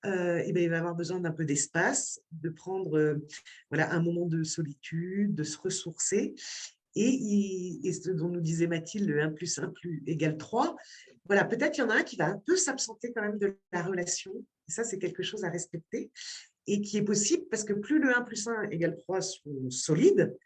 il va avoir besoin d'un peu d'espace, de prendre voilà, un moment de solitude, de se ressourcer. Et ce dont nous disait Mathilde, le 1 plus 1 égale 3, voilà, peut-être il y en a un qui va un peu s'absenter quand même de la relation. Et ça, c'est quelque chose à respecter et qui est possible parce que plus le 1 plus 1 égale 3 sont solides,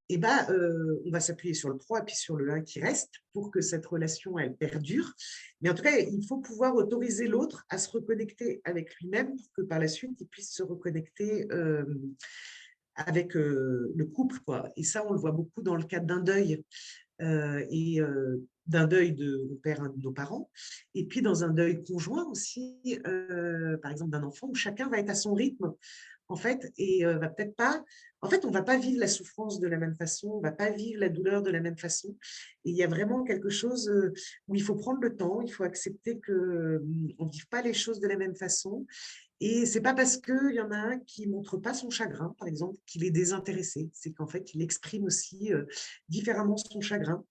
et on va s'appuyer sur le 3 et puis sur le 1 qui reste pour que cette relation, elle perdure. Mais en tout cas, il faut pouvoir autoriser l'autre à se reconnecter avec lui-même pour que par la suite, il puisse se reconnecter avec le couple, quoi. Et ça, on le voit beaucoup dans le cadre d'un deuil. D'un deuil de on perd un de nos parents, et puis dans un deuil conjoint aussi, par exemple d'un enfant, où chacun va être à son rythme, en fait, et va peut-être pas. En fait, on va pas vivre la souffrance de la même façon, on va pas vivre la douleur de la même façon. Et il y a vraiment quelque chose où il faut prendre le temps, il faut accepter que on vive pas les choses de la même façon. Et c'est pas parce qu'il y en a un qui montre pas son chagrin, par exemple, qu'il est désintéressé. C'est qu'en fait, il exprime aussi différemment son chagrin.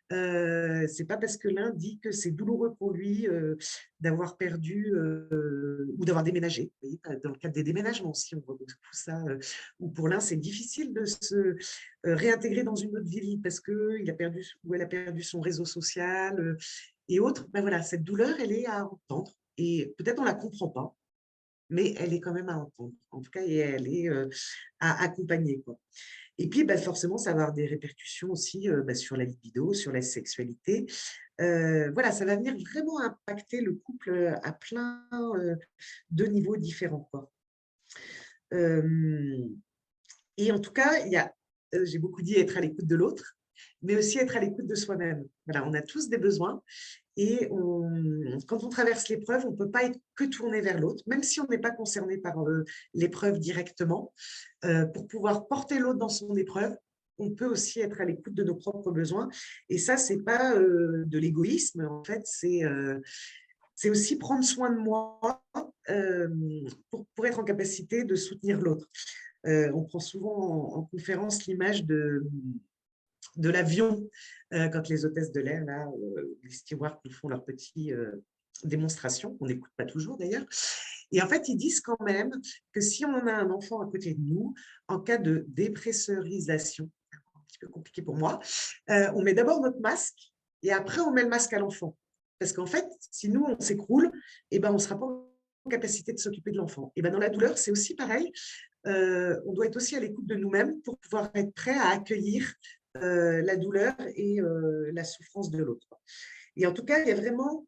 C'est pas parce que l'un dit que c'est douloureux pour lui d'avoir perdu ou d'avoir déménagé. Vous voyez, dans le cadre des déménagements aussi, on voit beaucoup ça. Où pour l'un, c'est difficile de se réintégrer dans une autre ville parce qu'il a perdu ou elle a perdu son réseau social et autres. Ben voilà, cette douleur, elle est à entendre. Et peut-être on la comprend pas, mais elle est quand même à entendre. En tout cas, et elle est à accompagner, quoi. Et puis, bah, forcément, ça va avoir des répercussions aussi bah, sur la libido, sur la sexualité. Voilà, ça va venir vraiment impacter le couple à plein de niveaux différents, quoi. Euh, et en tout cas, j'ai beaucoup dit être à l'écoute de l'autre, mais aussi être à l'écoute de soi-même. Voilà, on a tous des besoins. Et quand on traverse l'épreuve, on ne peut pas être que tourné vers l'autre, même si on n'est pas concerné par l'épreuve directement. Pour pouvoir porter l'autre dans son épreuve, on peut aussi être à l'écoute de nos propres besoins. Et ça, ce n'est pas de l'égoïsme, en fait, c'est aussi prendre soin de moi pour être en capacité de soutenir l'autre. On prend souvent en conférence l'image de l'avion, quand les hôtesses de l'air, là, les stewards nous font leurs petites démonstrations, qu'on n'écoute pas toujours d'ailleurs. Et en fait, ils disent quand même que si on a un enfant à côté de nous, en cas de dépressurisation, un petit peu compliqué pour moi, on met d'abord notre masque et après on met le masque à l'enfant. Parce qu'en fait, si nous, on s'écroule, eh ben, on ne sera pas en capacité de s'occuper de l'enfant. Et ben, dans la douleur, c'est aussi pareil. On doit être aussi à l'écoute de nous-mêmes pour pouvoir être prêt à accueillir la douleur et la souffrance de l'autre. Et en tout cas, il y a vraiment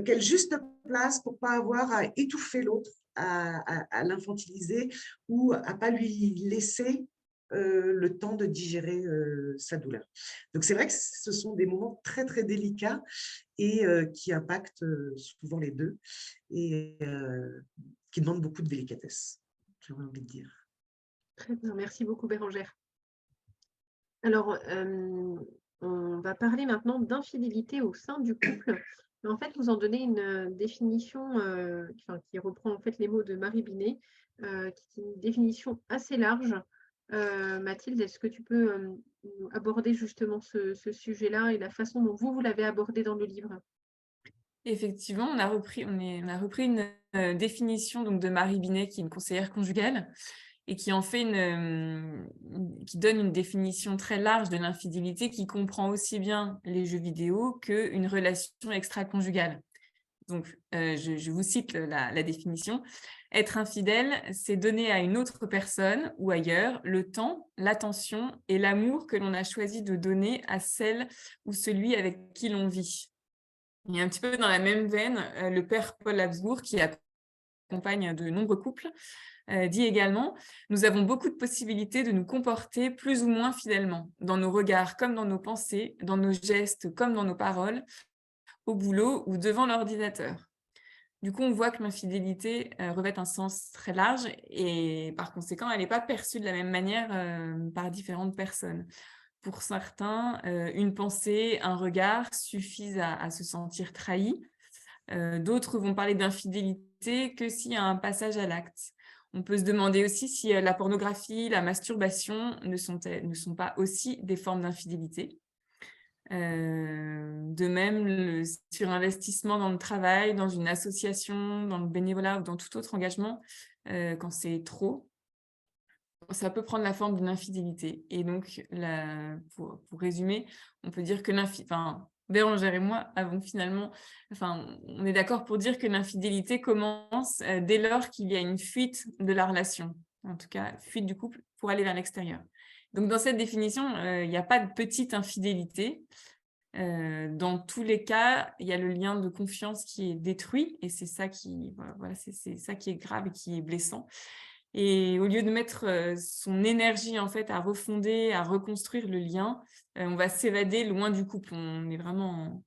quelle juste place pour ne pas avoir à étouffer l'autre, à l'infantiliser ou à ne pas lui laisser le temps de digérer sa douleur. Donc, c'est vrai que ce sont des moments très, très délicats et qui impactent souvent les deux et qui demandent beaucoup de délicatesse, j'aurais envie de dire. Très bien, merci beaucoup Bérangère. Alors, on va parler maintenant d'infidélité au sein du couple. En fait, vous en donnez une définition qui reprend en fait les mots de Marie Binet, qui est une définition assez large. Mathilde, est-ce que tu peux aborder justement ce sujet-là et la façon dont vous l'avez abordé dans le livre? Effectivement, on a repris une définition donc, de Marie Binet, qui est une conseillère conjugale, et qui en fait qui donne une définition très large de l'infidélité, qui comprend aussi bien les jeux vidéo qu'une relation extra-conjugale. Donc, je vous cite la définition. Être infidèle, c'est donner à une autre personne ou ailleurs le temps, l'attention et l'amour que l'on a choisi de donner à celle ou celui avec qui l'on vit. Et un petit peu dans la même veine, le père Paul Habsbourg, qui accompagne de nombreux couples, dit également « Nous avons beaucoup de possibilités de nous comporter plus ou moins fidèlement, dans nos regards comme dans nos pensées, dans nos gestes comme dans nos paroles, au boulot ou devant l'ordinateur. » Du coup, on voit que l'infidélité revêt un sens très large et par conséquent, elle n'est pas perçue de la même manière par différentes personnes. Pour certains, une pensée, un regard suffisent à se sentir trahi. D'autres vont parler d'infidélité que s'il y a un passage à l'acte. On peut se demander aussi si la pornographie, la masturbation ne sont pas aussi des formes d'infidélité. De même, le surinvestissement dans le travail, dans une association, dans le bénévolat ou dans tout autre engagement, quand c'est trop, ça peut prendre la forme d'une infidélité. Et donc, pour résumer, on peut dire que Bérangère et moi avons finalement, on est d'accord pour dire que l'infidélité commence dès lors qu'il y a une fuite de la relation, en tout cas, fuite du couple pour aller vers l'extérieur. Donc, dans cette définition, il n'y a pas de petite infidélité. Dans tous les cas, il y a le lien de confiance qui est détruit et c'est ça qui, c'est ça qui est grave et qui est blessant. Et au lieu de mettre son énergie en fait à refonder, à reconstruire le lien, on va s'évader loin du couple. On est vraiment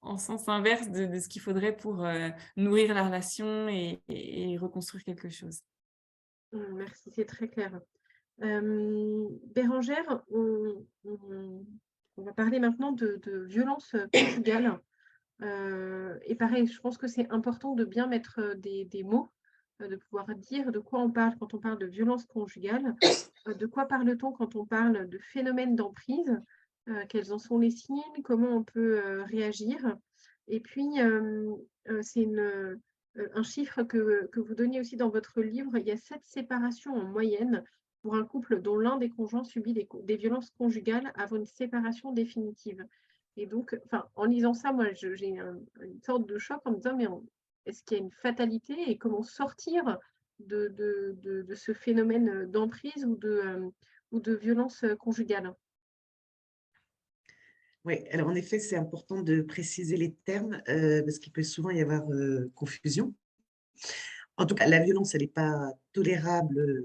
en sens inverse de ce qu'il faudrait pour nourrir la relation et reconstruire quelque chose. Merci, c'est très clair. Bérengère, on va parler maintenant de violence conjugale. Et pareil, je pense que c'est important de bien mettre des mots, de pouvoir dire de quoi on parle quand on parle de violence conjugale, de quoi parle-t-on quand on parle de phénomène d'emprise, quels en sont les signes, comment on peut réagir. Et puis, c'est un chiffre que vous donniez aussi dans votre livre, il y a 7 séparations en moyenne pour un couple dont l'un des conjoints subit des violences conjugales avant une séparation définitive. Et donc, enfin, en lisant ça, moi, j'ai une sorte de choc en me disant, mais est-ce qu'il y a une fatalité et comment sortir de ce phénomène d'emprise ou de violence conjugale? Oui, alors en effet, c'est important de préciser les termes parce qu'il peut souvent y avoir confusion. En tout cas, la violence, elle n'est pas tolérable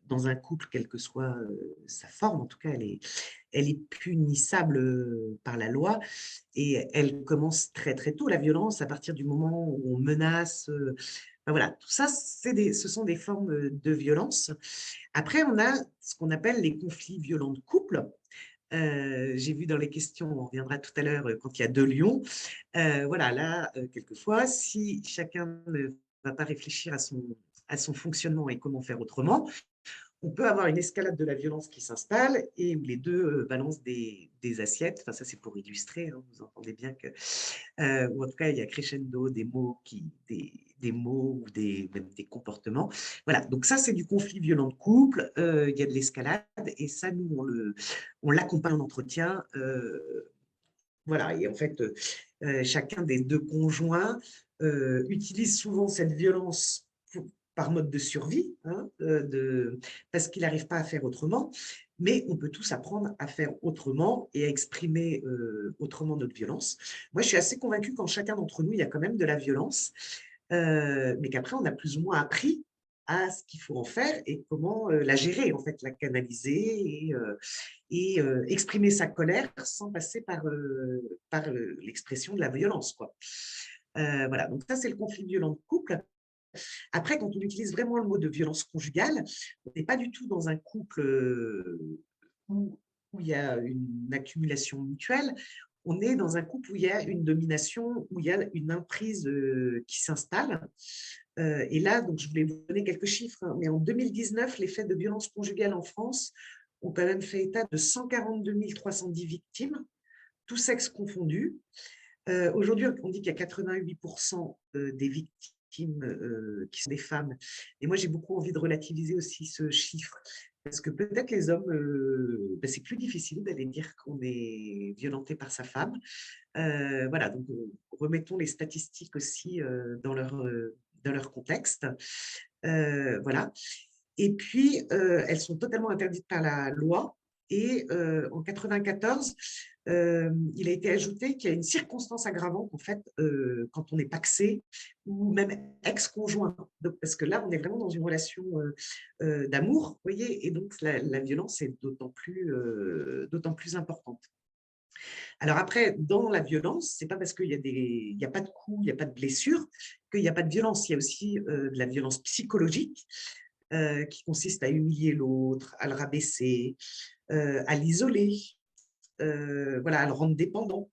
dans un couple, quelle que soit sa forme. En tout cas, elle est punissable par la loi et elle commence très, très tôt, la violence, à partir du moment où on menace. Enfin, voilà, tout ça, ce sont des formes de violence. Après, on a ce qu'on appelle les conflits violents de couple. J'ai vu dans les questions, on reviendra tout à l'heure, quand il y a 2 lions. Voilà, là, quelquefois, si chacun ne va pas réfléchir à son fonctionnement et comment faire autrement, on peut avoir une escalade de la violence qui s'installe et où les 2 balancent des assiettes. Enfin, ça, c'est pour illustrer, hein, vous entendez bien que ou en tout cas, il y a crescendo des mots ou même des comportements. Voilà, donc ça, c'est du conflit violent de couple, il y a de l'escalade et ça, nous, on l'accompagne en entretien. Voilà, et en fait, chacun des 2 conjoints utilise souvent cette violence par mode de survie, hein, parce qu'il n'arrive pas à faire autrement, mais on peut tous apprendre à faire autrement et à exprimer autrement notre violence. Moi, je suis assez convaincue qu'en chacun d'entre nous, il y a quand même de la violence, mais qu'après, on a plus ou moins appris à ce qu'il faut en faire et comment la gérer, en fait, la canaliser et exprimer sa colère sans passer par l'expression de la violence, quoi. Voilà, donc ça, c'est le conflit violent de couple. Après, quand on utilise vraiment le mot de violence conjugale, on n'est pas du tout dans un couple où il y a une accumulation mutuelle. On est dans un couple où il y a une domination, où il y a une emprise qui s'installe. Et là, donc, je voulais vous donner quelques chiffres, hein, mais en 2019, les faits de violence conjugale en France ont quand même fait état de 142 310 victimes, tous sexes confondus. Aujourd'hui, on dit qu'il y a 88% des victimes qui sont des femmes. Et moi, j'ai beaucoup envie de relativiser aussi ce chiffre, parce que peut-être les hommes, c'est plus difficile d'aller dire qu'on est violenté par sa femme. Voilà, donc remettons les statistiques aussi dans leur contexte. Voilà. Et puis, elles sont totalement interdites par la loi. Et en 1994, il a été ajouté qu'il y a une circonstance aggravante, en fait, quand on est pacsé ou même ex-conjoint. Parce que là, on est vraiment dans une relation d'amour, vous voyez, et donc la violence est d'autant plus importante. Alors après, dans la violence, c'est pas parce il y a pas de coups, il n'y a pas de blessures qu'il n'y a pas de violence. Il y a aussi de la violence psychologique qui consiste à humilier l'autre, à le rabaisser, à l'isoler, voilà, à le rendre dépendant.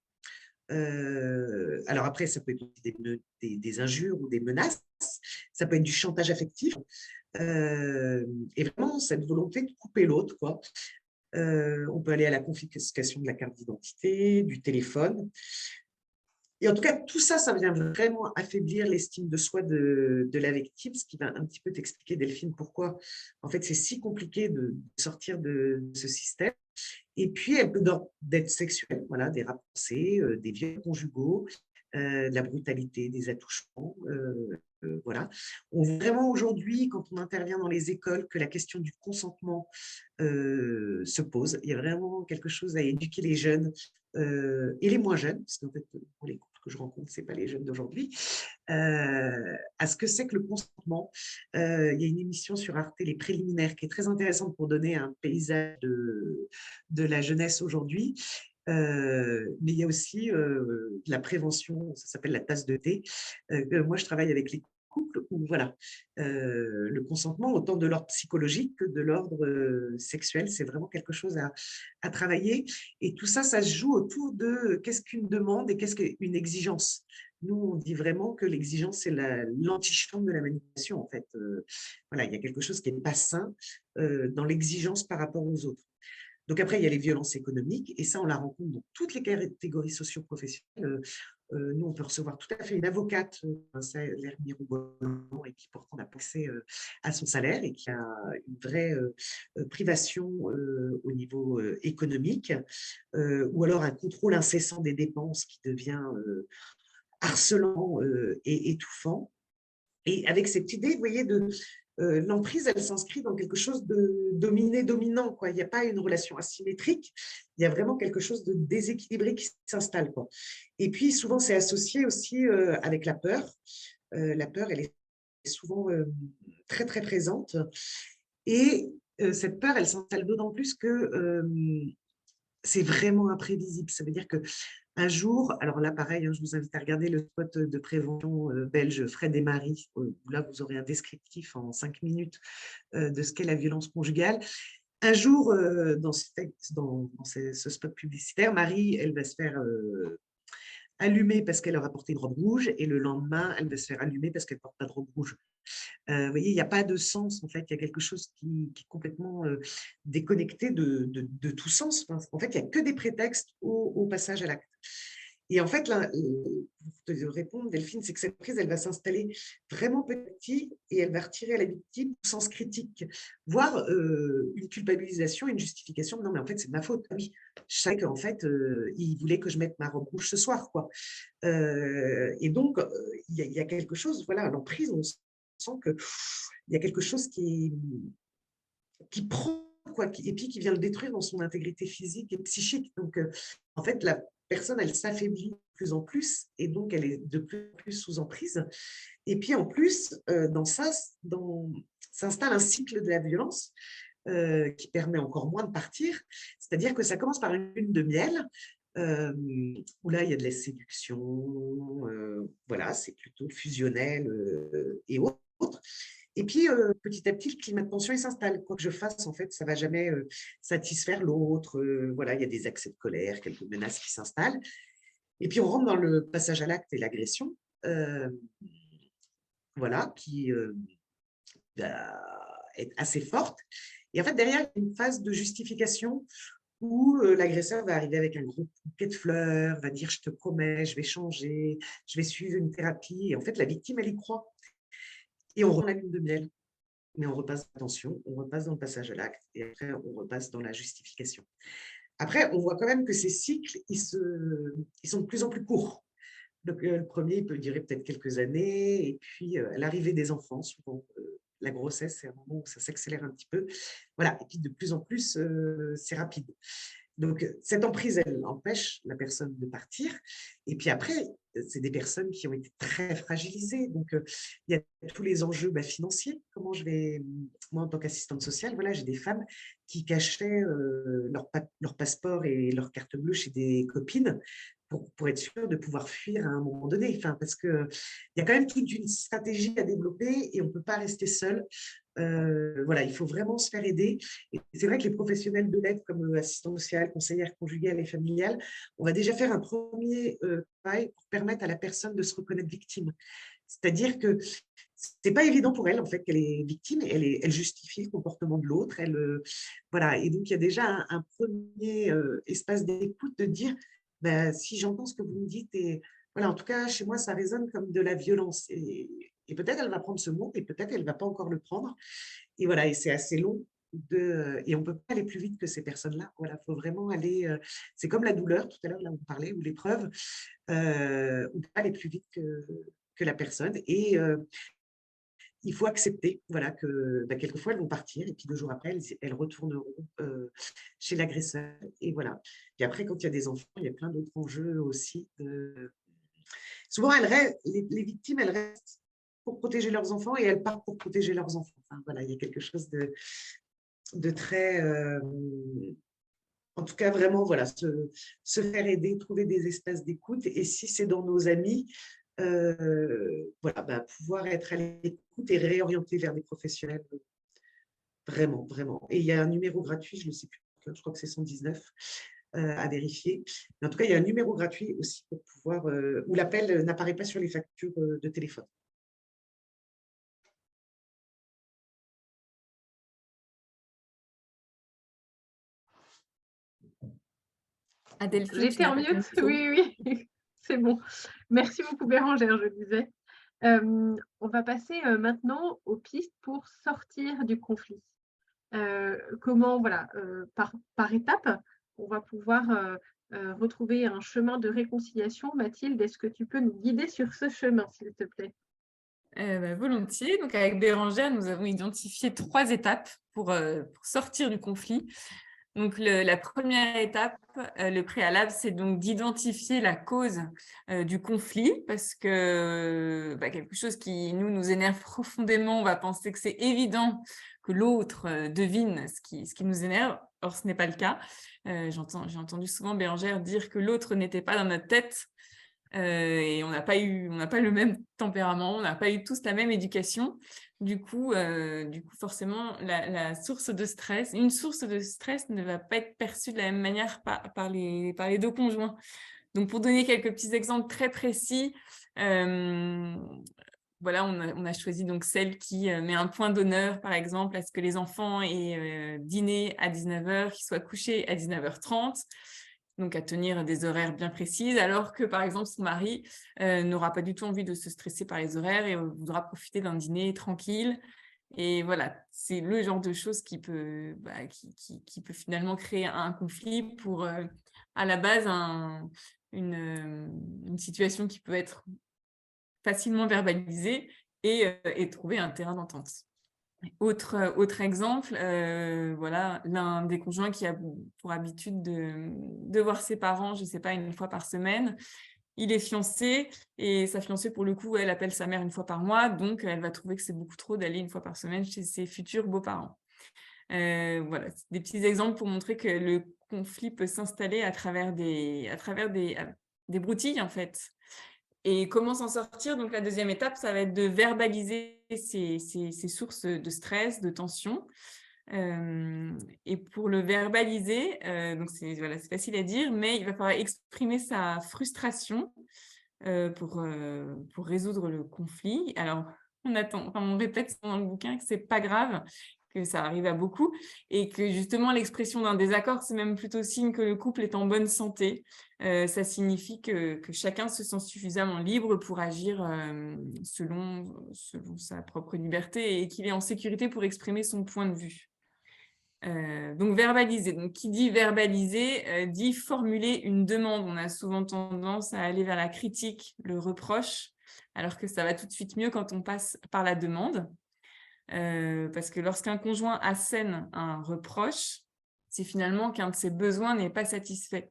Alors après, ça peut être aussi des injures ou des menaces, ça peut être du chantage affectif, et vraiment cette volonté de couper l'autre, quoi. On peut aller à la confiscation de la carte d'identité, du téléphone. Et en tout cas, tout ça, ça vient vraiment affaiblir l'estime de soi de la victime, ce qui va un petit peu t'expliquer, Delphine, pourquoi en fait c'est si compliqué de sortir de ce système. Et puis, elle peut d'être sexuelle, voilà, des rapports forcés, des viols conjugaux, de la brutalité, des attouchements. Voilà. On voit vraiment aujourd'hui, quand on intervient dans les écoles, que la question du consentement se pose. Il y a vraiment quelque chose à éduquer les jeunes et les moins jeunes, parce qu'en fait, pour les couples que je rencontre, ce n'est pas les jeunes d'aujourd'hui, à ce que c'est que le consentement. Il y a une émission sur Arte, Les Préliminaires, qui est très intéressante pour donner un paysage de la jeunesse aujourd'hui. Mais il y a aussi de la prévention, ça s'appelle la tasse de thé. Moi, je travaille avec les couples où voilà, le consentement, autant de l'ordre psychologique que de l'ordre sexuel, c'est vraiment quelque chose à travailler. Et tout ça, ça se joue autour de qu'est-ce qu'une demande et qu'est-ce qu'une exigence. Nous, on dit vraiment que l'exigence, c'est l'antichambre de la manipulation, en fait. Voilà, il y a quelque chose qui n'est pas sain dans l'exigence par rapport aux autres. Donc après, il y a les violences économiques, et ça, on la rencontre dans toutes les catégories socio-professionnelles. Nous, on peut recevoir tout à fait une avocate, un salaire mirobolant, et qui pourtant n'a pas accès à son salaire et qui a une vraie privation au niveau économique, ou alors un contrôle incessant des dépenses qui devient harcelant et étouffant. Et avec cette idée, vous voyez, de l'emprise, elle s'inscrit dans quelque chose de dominé-dominant, quoi. Il n'y a pas une relation asymétrique, il y a vraiment quelque chose de déséquilibré qui s'installe, quoi. Et puis, souvent, c'est associé aussi avec la peur. La peur, elle est souvent très, très présente. Et cette peur, elle s'installe d'autant plus que c'est vraiment imprévisible. Ça veut dire qu'un jour, alors là, pareil, hein, je vous invite à regarder le spot de prévention belge Fred et Marie, où là, vous aurez un descriptif en 5 minutes de ce qu'est la violence conjugale. Un jour, dans ce spot publicitaire, Marie, elle va se faire allumée parce qu'elle aura porté une robe rouge, et le lendemain, elle va se faire allumer parce qu'elle ne porte pas de robe rouge. Vous voyez, il n'y a pas de sens, en fait. Il y a quelque chose qui est complètement déconnecté de tout sens. Enfin, en fait, il n'y a que des prétextes au passage à l'acte. Et en fait, là, pour te répondre, Delphine, c'est que cette prise, elle va s'installer vraiment petit, et elle va retirer à la victime le sens critique, voire une culpabilisation, une justification. Non, mais en fait, c'est de ma faute. Ah oui, je savais qu'en fait, il voulait que je mette ma robe rouge ce soir, quoi. Et donc, il y a quelque chose, voilà, l'emprise, on sent qu'il y a quelque chose qui prend, quoi, et puis qui vient le détruire dans son intégrité physique et psychique. Donc, en fait, la personne, elle s'affaiblit de plus en plus, et donc elle est de plus en plus sous emprise. Et puis, en plus, dans ça, s'installe un cycle de la violence qui permet encore moins de partir. C'est-à-dire que ça commence par une lune de miel, où là, il y a de la séduction, voilà, c'est plutôt fusionnel et autres. Et puis, petit à petit, le climat de tension, il s'installe. Quoi que je fasse, en fait, ça ne va jamais satisfaire l'autre. Voilà, il y a des accès de colère, quelques menaces qui s'installent. Et puis, on rentre dans le passage à l'acte et l'agression, voilà, qui est assez forte. Et en fait, derrière, il y a une phase de justification où l'agresseur va arriver avec un gros bouquet de fleurs, va dire « je te promets, je vais changer, je vais suivre une thérapie ». Et en fait, la victime, elle y croit. Et on rend la lune de miel. Mais on repasse attention, on repasse dans le passage à l'acte, et après, on repasse dans la justification. Après, on voit quand même que ces cycles, ils sont de plus en plus courts. Donc, le premier, il peut durer peut-être quelques années, et puis l'arrivée des enfants, souvent, la grossesse, c'est un moment où ça s'accélère un petit peu. Voilà, et puis de plus en plus, c'est rapide. Donc, cette emprise, elle empêche la personne de partir. Et puis après, c'est des personnes qui ont été très fragilisées. Donc, il y a tous les enjeux financiers. Comment je vais… Moi, en tant qu'assistante sociale, voilà, j'ai des femmes qui cachaient leur passeport et leur carte bleue chez des copines pour être sûres de pouvoir fuir à un moment donné. Enfin, parce qu'il y a quand même toute une stratégie à développer, et on ne peut pas rester seul. Voilà, il faut vraiment se faire aider. Et c'est vrai que les professionnels de l'aide, comme assistants sociaux, conseillères conjugales et familiales, on va déjà faire un premier travail pour permettre à la personne de se reconnaître victime. C'est-à-dire que c'est pas évident pour elle, en fait, qu'elle est victime, elle justifie le comportement de l'autre. Voilà. Et donc, il y a déjà un premier espace d'écoute de dire si j'entends ce que vous me dites, et voilà, en tout cas, chez moi, ça résonne comme de la violence. Et peut-être elle va prendre ce mot, et peut-être elle ne va pas encore le prendre. Et voilà, et c'est assez long. Et on ne peut pas aller plus vite que ces personnes-là. Voilà, il faut vraiment aller… c'est comme la douleur, tout à l'heure, là, on parlait, ou l'épreuve. On ne peut pas aller plus vite que la personne. Et il faut accepter, voilà, que quelquefois, elles vont partir, et puis 2 jours après, elles retourneront chez l'agresseur. Et voilà. Et après, quand il y a des enfants, il y a plein d'autres enjeux aussi souvent, les victimes, elles restent pour protéger leurs enfants et elles partent pour protéger leurs enfants. Enfin, voilà, il y a quelque chose de très… en tout cas, vraiment, voilà, se faire aider, trouver des espaces d'écoute. Et si c'est dans nos amis, voilà, pouvoir être à l'écoute et réorienter vers des professionnels. Vraiment, vraiment. Et il y a un numéro gratuit, je ne sais plus, je crois que c'est 119 à vérifier. Mais en tout cas, il y a un numéro gratuit aussi pour pouvoir, où l'appel n'apparaît pas sur les factures de téléphone. Delphine, tu J'étais n'as en pas de mute, micro. oui, c'est bon. Merci beaucoup Bérangère, je disais. On va passer maintenant aux pistes pour sortir du conflit. Comment, voilà, par étapes, on va pouvoir retrouver un chemin de réconciliation. Mathilde, est-ce que tu peux nous guider sur ce chemin, s'il te plaît? Volontiers. Donc, avec Bérangère, nous avons identifié 3 étapes pour sortir du conflit. Donc, la première étape, le préalable, c'est donc d'identifier la cause du conflit, parce que quelque chose qui nous énerve profondément, on va penser que c'est évident que l'autre devine ce qui nous énerve. Or, ce n'est pas le cas. J'ai entendu souvent Bérangère dire que l'autre n'était pas dans notre tête. Et on n'a pas le même tempérament, on n'a pas eu tous la même éducation. Du coup, forcément, une source de stress ne va pas être perçue de la même manière par les 2 conjoints. Donc, pour donner quelques petits exemples très précis, voilà, on a choisi donc celle qui met un point d'honneur, par exemple, à ce que les enfants aient dîné à 19h, qu'ils soient couchés à 19h30. Donc à tenir des horaires bien précises, alors que, par exemple, son mari n'aura pas du tout envie de se stresser par les horaires et voudra profiter d'un dîner tranquille. Et voilà, c'est le genre de choses qui peut finalement créer un conflit pour, à la base, une situation qui peut être facilement verbalisée et trouver un terrain d'entente. Autre exemple, voilà, l'un des conjoints qui a pour habitude de voir ses parents, je ne sais pas, une fois par semaine. Il est fiancé et sa fiancée, pour le coup, elle appelle sa mère une fois par mois, donc elle va trouver que c'est beaucoup trop d'aller une fois par semaine chez ses futurs beaux-parents. Voilà, c'est des petits exemples pour montrer que le conflit peut s'installer à travers des broutilles, en fait. Et comment s'en sortir? Donc, la deuxième étape, ça va être de verbaliser ces sources de stress, de tension. Et pour le verbaliser, donc c'est facile à dire, mais il va falloir exprimer sa frustration pour résoudre le conflit. Alors, on répète dans le bouquin que c'est pas grave, que ça arrive à beaucoup, et que justement l'expression d'un désaccord, c'est même plutôt signe que le couple est en bonne santé. Ça signifie que chacun se sent suffisamment libre pour agir selon sa propre liberté et qu'il est en sécurité pour exprimer son point de vue. Donc verbaliser. Donc qui dit verbaliser dit formuler une demande. On a souvent tendance à aller vers la critique, le reproche, alors que ça va tout de suite mieux quand on passe par la demande. Parce que lorsqu'un conjoint assène un reproche, c'est finalement qu'un de ses besoins n'est pas satisfait.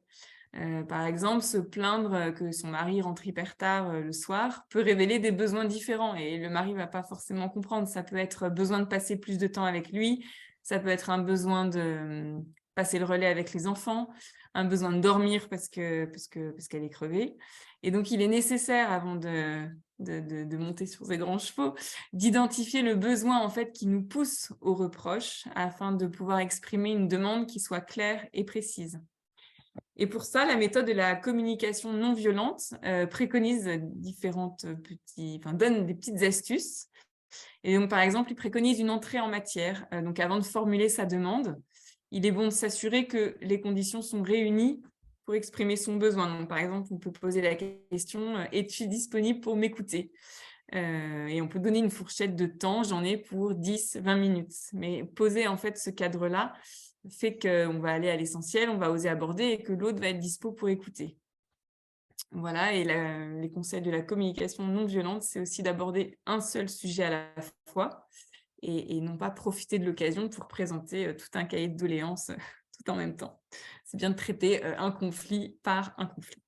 Par exemple, se plaindre que son mari rentre hyper tard le soir peut révéler des besoins différents et le mari ne va pas forcément comprendre. Ça peut être besoin de passer plus de temps avec lui, ça peut être un besoin de passer le relais avec les enfants, un besoin de dormir parce qu'elle est crevée. Et donc, il est nécessaire, avant de monter sur ses grands chevaux, d'identifier le besoin en fait qui nous pousse au reproche afin de pouvoir exprimer une demande qui soit claire et précise. Et pour ça, la méthode de la communication non violente préconise donne des petites astuces. Et donc, par exemple, il préconise une entrée en matière. Donc, avant de formuler sa demande, il est bon de s'assurer que les conditions sont réunies pour exprimer son besoin. Donc, par exemple, on peut poser la question « Es-tu disponible pour m'écouter ?» Et on peut donner une fourchette de temps, j'en ai pour 10-20 minutes. Mais poser en fait ce cadre-là fait qu'on va aller à l'essentiel, on va oser aborder et que l'autre va être dispo pour écouter. Voilà, et les conseils de la communication non violente, c'est aussi d'aborder un seul sujet à la fois et non pas profiter de l'occasion pour présenter tout un cahier de doléances tout en même temps. C'est bien de traiter un conflit par un conflit.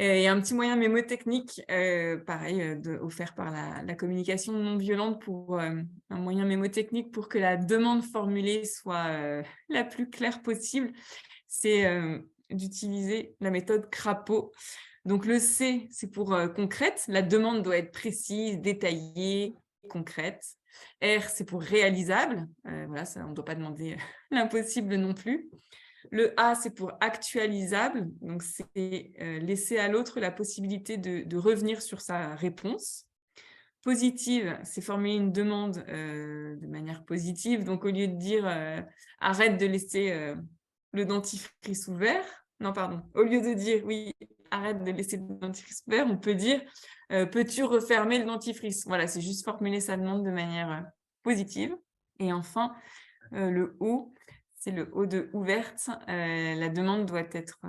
Et un petit moyen mémotechnique, pareil, offert par la communication non violente un moyen mémotechnique pour que la demande formulée soit la plus claire possible, c'est d'utiliser la méthode Crapaud. Donc le C, c'est pour concrète. La demande doit être précise, détaillée, concrète. R, c'est pour réalisable. Voilà, ça, on ne doit pas demander l'impossible non plus. Le A, c'est pour actualisable. Donc, c'est laisser à l'autre la possibilité de revenir sur sa réponse. Positive, c'est formuler une demande de manière positive. Donc, au lieu de dire arrête de laisser le dentifrice ouvert, non, pardon, au lieu de dire oui, arrête de laisser le dentifrice ouvert, on peut dire peux-tu refermer le dentifrice? Voilà, c'est juste formuler sa demande de manière positive. Et enfin, le O, c'est le O de ouverte. La demande doit être,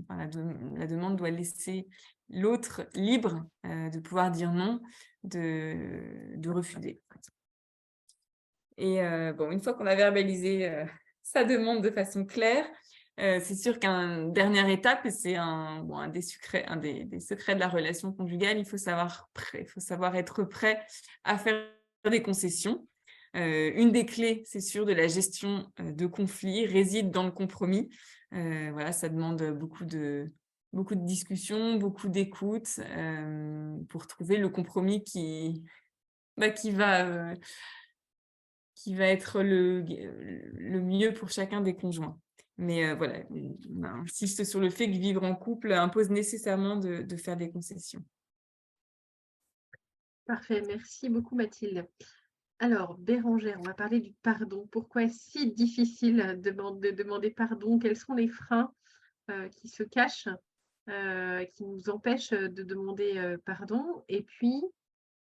la demande doit laisser l'autre libre de pouvoir dire non, de refuser. Et bon, une fois qu'on a verbalisé sa demande de façon claire, c'est sûr qu'une dernière étape, et c'est un des secrets de la relation conjugale, il faut savoir être prêt à faire des concessions. Une des clés, c'est sûr, de la gestion de conflits réside dans le compromis. Voilà, ça demande beaucoup de discussions, beaucoup d'écoute pour trouver le compromis qui va être le mieux pour chacun des conjoints. Mais voilà, on insiste sur le fait que vivre en couple impose nécessairement de faire des concessions. Parfait, merci beaucoup Mathilde. Alors, Bérangère, on va parler du pardon. Pourquoi est-ce si difficile de demander pardon? Quels sont les freins qui se cachent, qui nous empêchent de demander pardon? Et puis,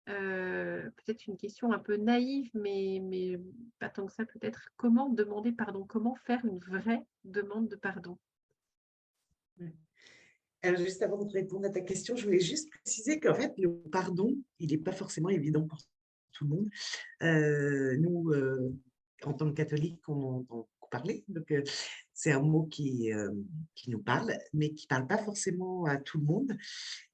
peut-être une question un peu naïve, mais pas tant que ça peut-être. Comment demander pardon? Comment faire une vraie demande de pardon? Alors, juste avant de répondre à ta question, je voulais juste préciser qu'en fait, le pardon, il n'est pas forcément évident pour tout le monde. Nous, en tant que catholiques, on en entend beaucoup parler. Donc, c'est un mot qui nous parle, mais qui ne parle pas forcément à tout le monde.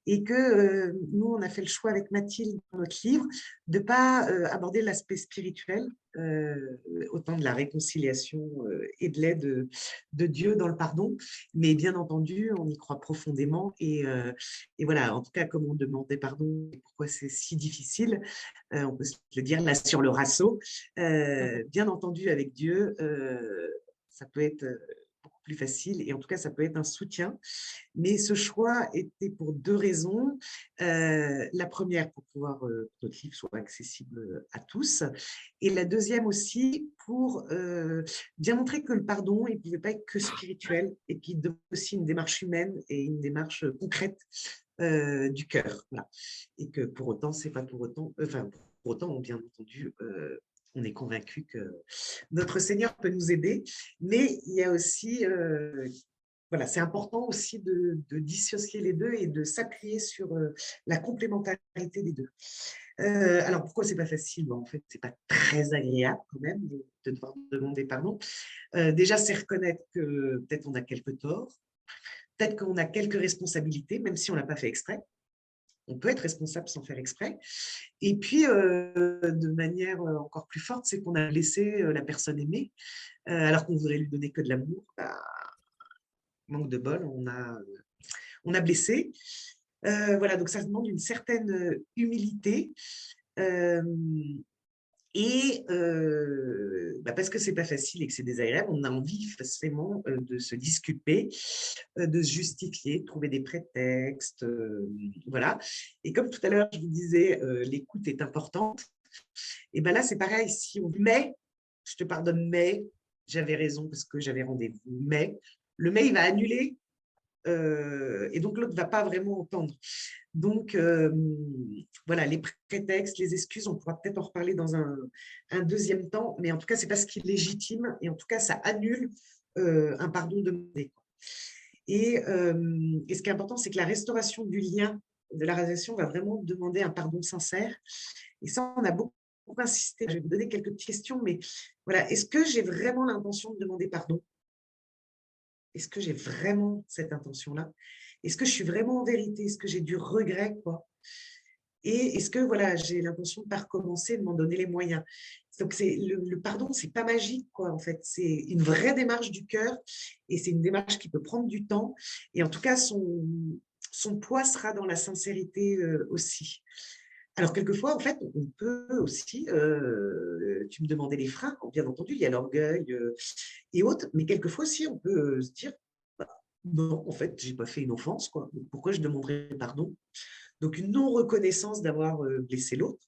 Et que nous, on a fait le choix avec Mathilde dans notre livre de ne pas aborder l'aspect spirituel, autant de la réconciliation et de l'aide de Dieu dans le pardon, mais bien entendu, on y croit profondément. Et voilà, en tout cas, comment demander pardon et pourquoi c'est si difficile, on peut se le dire là sur le raceau. Bien entendu, avec Dieu, ça peut être beaucoup plus facile et en tout cas, ça peut être un soutien. Mais ce choix était pour deux raisons. La première, pour pouvoir que notre livre soit accessible à tous. Et la deuxième aussi, pour bien montrer que le pardon, il ne pouvait pas être que spirituel et qu'il devait aussi une démarche humaine et une démarche concrète du cœur. Voilà. Et que pour autant, c'est pas pour autant, pour autant, bien entendu, on est convaincu que notre Seigneur peut nous aider, mais il y a aussi voilà, c'est important aussi de dissocier les deux et de s'appuyer sur la complémentarité des deux. Alors, pourquoi c'est pas facile? En fait, c'est pas très agréable quand même de devoir demander pardon. Déjà, c'est reconnaître que peut-être on a quelques torts, peut-être qu'on a quelques responsabilités, même si on l'a pas fait exprès. On peut être responsable sans faire exprès. Et puis, de manière encore plus forte, c'est qu'on a laissé la personne aimée, alors qu'on voudrait lui donner que de l'amour. Bah, manque de bol, on a blessé. Voilà, donc ça demande une certaine humilité. Parce que c'est pas facile et que c'est désagréable, on a envie forcément de se disculper, de se justifier, de trouver des prétextes, voilà. Et comme tout à l'heure, je vous disais, l'écoute est importante. Et ben là, c'est pareil, si on dit mais, je te pardonne, mais j'avais raison parce que j'avais rendez-vous, mais le mais, il va annuler et donc l'autre ne va pas vraiment entendre. Donc, voilà, les prétextes, les excuses, on pourra peut-être en reparler dans un deuxième temps, mais en tout cas, ce n'est pas ce qui est légitime, et en tout cas, ça annule un pardon demandé. Et ce qui est important, c'est que la restauration du lien, de la relation, va vraiment demander un pardon sincère. Et ça, on a beaucoup insisté. Je vais vous donner quelques petites questions, mais voilà, est-ce que j'ai vraiment l'intention de demander pardon? est-ce que j'ai vraiment cette intention-là? Est-ce que je suis vraiment en vérité? Est-ce que j'ai du regret, quoi? Et est-ce que voilà, j'ai l'intention de ne pas recommencer, de m'en donner les moyens? Donc c'est le pardon, c'est pas magique, quoi, en fait. C'est une vraie démarche du cœur et c'est une démarche qui peut prendre du temps. Et en tout cas, son poids sera dans la sincérité aussi. Alors, quelquefois, en fait, on peut aussi, tu me demandais les freins, bien entendu, il y a l'orgueil et autres, mais quelquefois aussi, on peut se dire, bah, non, en fait, j'ai pas fait une offense, quoi. Donc, pourquoi je demanderais pardon? Donc, une non-reconnaissance d'avoir blessé l'autre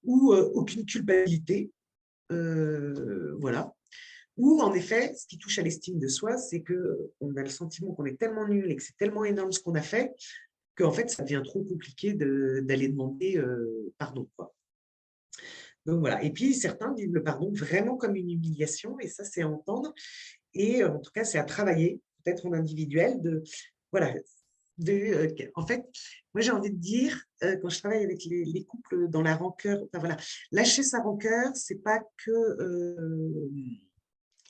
ou aucune culpabilité. Voilà. Ou en effet, ce qui touche à l'estime de soi, c'est qu'on a le sentiment qu'on est tellement nul et que c'est tellement énorme ce qu'on a fait qu'en fait, ça devient trop compliqué d'aller demander pardon, quoi. Donc voilà. Et puis, certains vivent le pardon vraiment comme une humiliation, et ça, c'est à entendre. Et en tout cas, c'est à travailler, peut-être en individuel, voilà, en fait, moi, j'ai envie de dire, quand je travaille avec les couples dans la rancœur, enfin, voilà, lâcher sa rancœur, c'est pas que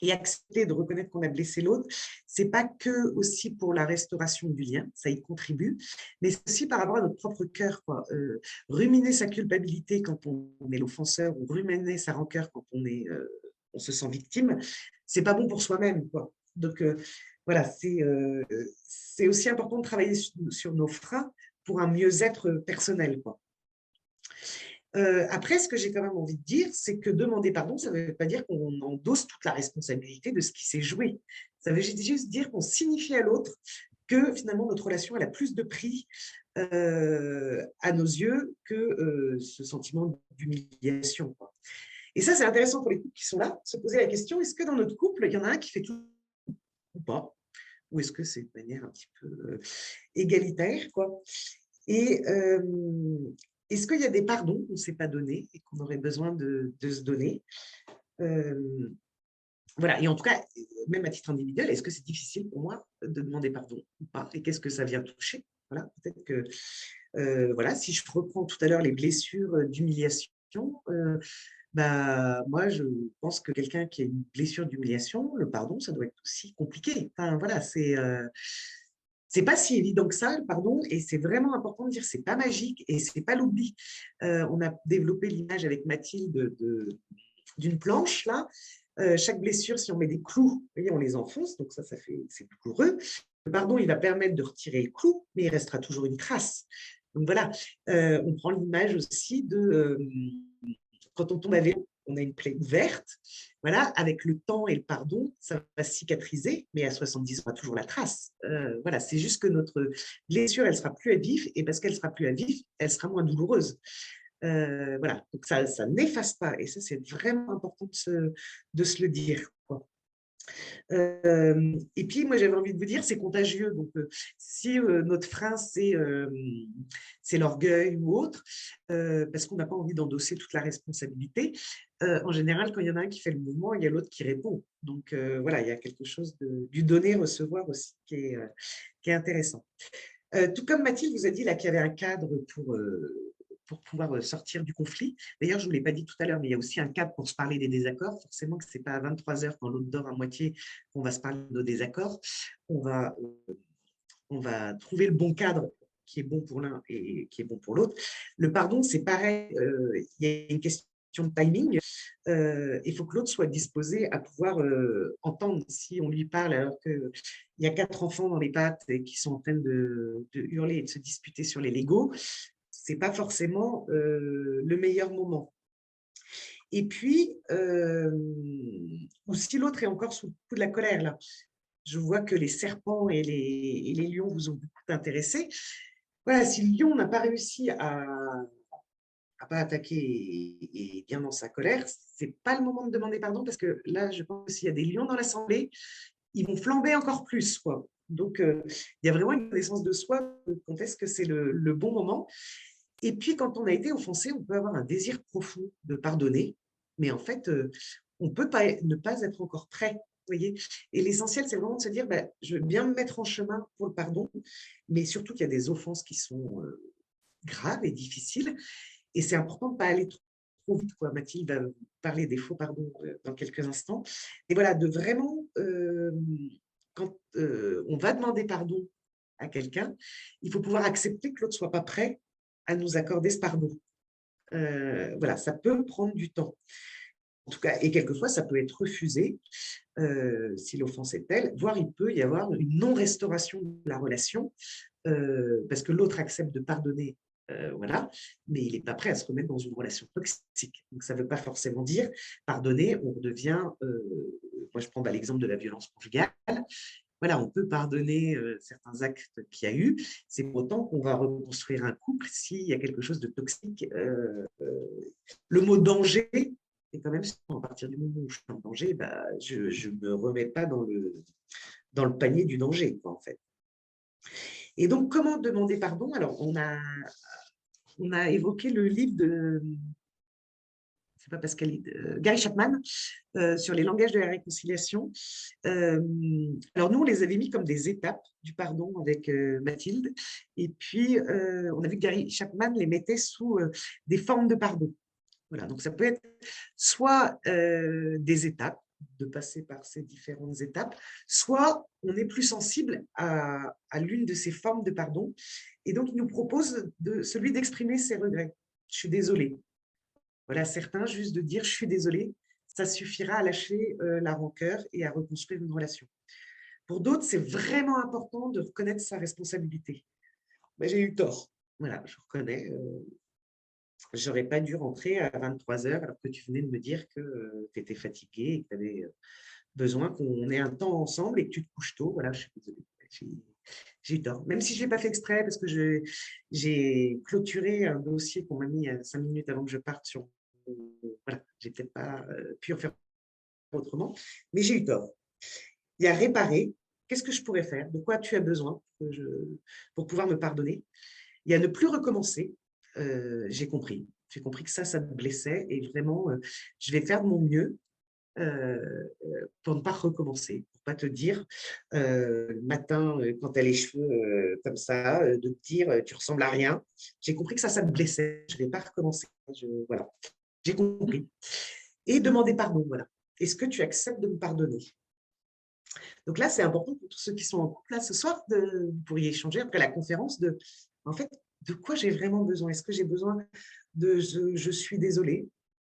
et accepter de reconnaître qu'on a blessé l'autre, c'est pas que aussi pour la restauration du lien, ça y contribue, mais c'est aussi par rapport à notre propre cœur, quoi. Ruminer sa culpabilité quand on est l'offenseur ou ruminer sa rancœur quand on se sent victime, c'est pas bon pour soi-même, quoi. Donc voilà, c'est aussi important de travailler sur nos freins pour un mieux-être personnel, quoi. Après, ce que j'ai quand même envie de dire, c'est que demander pardon, ça ne veut pas dire qu'on endosse toute la responsabilité de ce qui s'est joué. Ça veut juste dire qu'on signifie à l'autre que finalement notre relation elle a plus de prix à nos yeux que ce sentiment d'humiliation, quoi. Et ça, c'est intéressant pour les couples qui sont là, se poser la question, est-ce que dans notre couple, il y en a un qui fait tout ou pas? Ou est-ce que c'est de manière un petit peu égalitaire, quoi? Et est-ce qu'il y a des pardons qu'on ne s'est pas donnés et qu'on aurait besoin de se donner? Voilà, et en tout cas, même à titre individuel, est-ce que c'est difficile pour moi de demander pardon ou pas? Et qu'est-ce que ça vient toucher? Voilà, peut-être que, voilà, si je reprends tout à l'heure les blessures d'humiliation, bah, moi, je pense que quelqu'un qui a une blessure d'humiliation, le pardon, ça doit être aussi compliqué. Enfin, voilà, c'est pas si évident que ça, le pardon, et c'est vraiment important de dire c'est pas magique et c'est pas l'oubli. On a développé l'image avec Mathilde d'une planche là. Chaque blessure, si on met des clous, vous voyez, on les enfonce, donc c'est douloureux. Le pardon, il va permettre de retirer le clou, mais il restera toujours une trace. Donc voilà, on prend l'image aussi de quand on tombe à vélo, on a une plaie ouverte. Voilà, avec le temps et le pardon, ça va cicatriser, mais à 70, on a toujours la trace. Voilà, c'est juste que notre blessure, elle sera plus à vif, et parce qu'elle sera plus à vif, elle sera moins douloureuse. Voilà, donc ça n'efface pas, et ça, c'est vraiment important de se le dire, quoi. Et puis, moi, j'avais envie de vous dire, c'est contagieux. Donc, si notre frein, c'est l'orgueil ou autre, parce qu'on n'a pas envie d'endosser toute la responsabilité, en général, quand il y en a un qui fait le mouvement, il y a l'autre qui répond. Donc, voilà, il y a quelque chose du donner-recevoir aussi qui est intéressant. Tout comme Mathilde vous a dit là qu'il y avait un cadre pour pouvoir sortir du conflit. D'ailleurs, je ne vous l'ai pas dit tout à l'heure, mais il y a aussi un cadre pour se parler des désaccords. Forcément que ce n'est pas à 23 heures quand l'autre dort à moitié qu'on va se parler de nos désaccords. On va trouver le bon cadre qui est bon pour l'un et qui est bon pour l'autre. Le pardon, c'est pareil. Il y a une question de timing. Il faut que l'autre soit disposé à pouvoir entendre si on lui parle alors qu'il y a 4 enfants dans les pattes et qui sont en train de hurler et de se disputer sur les Legos. Ce n'est pas forcément le meilleur moment. Et puis, ou si l'autre est encore sous le coup de la colère, là. Je vois que les serpents et les lions vous ont beaucoup intéressé. Voilà, si le lion n'a pas réussi à pas attaquer et bien dans sa colère, c'est pas le moment de demander pardon, parce que là, je pense que s'il y a des lions dans l'assemblée, ils vont flamber encore plus, quoi. Donc, il y a vraiment une connaissance de soi quand est-ce que c'est le bon moment. Et puis, quand on a été offensé, on peut avoir un désir profond de pardonner, mais en fait, on peut pas, ne pas être encore prêt, vous voyez. Et l'essentiel, c'est vraiment de se dire, bah, je veux bien me mettre en chemin pour le pardon, mais surtout qu'il y a des offenses qui sont graves et difficiles, et c'est important de ne pas aller trop vite, quoi. Mathilde va parler des faux pardons dans quelques instants. Et voilà, de vraiment quand on va demander pardon à quelqu'un, il faut pouvoir accepter que l'autre ne soit pas prêt à nous accorder ce pardon. Voilà, ça peut prendre du temps. En tout cas, et quelquefois, ça peut être refusé si l'offense est telle, voire il peut y avoir une non-restauration de la relation parce que l'autre accepte de pardonner, voilà, mais il n'est pas prêt à se remettre dans une relation toxique. Donc, ça ne veut pas forcément dire pardonner, on redevient, moi je prends l'exemple de la violence conjugale, voilà, on peut pardonner certains actes qu'il y a eu, c'est pour autant qu'on va reconstruire un couple s'il y a quelque chose de toxique. Le mot danger, et quand même, à partir du moment où je suis en danger, bah, je ne me remets pas dans le panier du danger, quoi, en fait. Et donc, comment demander pardon? Alors, on a évoqué le livre de, c'est pas Pascal, Gary Chapman, sur les langages de la réconciliation. Alors, nous, on les avait mis comme des étapes du pardon avec Mathilde. Et puis, on a vu que Gary Chapman les mettait sous des formes de pardon. Voilà, donc ça peut être soit des étapes, de passer par ces différentes étapes, soit on est plus sensible à l'une de ces formes de pardon. Et donc, il nous propose celui d'exprimer ses regrets. Je suis désolée. Voilà, certains, juste de dire « je suis désolée », ça suffira à lâcher la rancœur et à reconstruire une relation. Pour d'autres, c'est vraiment important de reconnaître sa responsabilité. Ben, j'ai eu tort. Voilà, je reconnais. Je n'aurais pas dû rentrer à 23 heures alors que tu venais de me dire que tu étais fatiguée et que tu avais besoin qu'on ait un temps ensemble et que tu te couches tôt. Voilà, je suis désolée. J'ai eu tort. Même si je ne l'ai pas fait exprès parce que j'ai clôturé un dossier qu'on m'a mis 5 minutes avant que je parte sur. Voilà, j'ai peut-être pas pu en faire autrement, mais j'ai eu tort. Il y a réparer. Qu'est-ce que je pourrais faire? De quoi tu as besoin pour pouvoir me pardonner? Il y a ne plus recommencer. J'ai compris. J'ai compris que ça te blessait et vraiment, je vais faire de mon mieux pour ne pas recommencer, pour ne pas te dire le matin, quand tu as les cheveux comme ça, de te dire tu ressembles à rien. J'ai compris que ça te blessait. Je ne vais pas recommencer. Voilà. J'ai compris. Et demander pardon, voilà. Est-ce que tu acceptes de me pardonner? Donc là, c'est important pour tous ceux qui sont en couple. Là, ce soir, vous pourriez échanger après la conférence en fait, de quoi j'ai vraiment besoin? Est-ce que j'ai besoin de je suis désolée,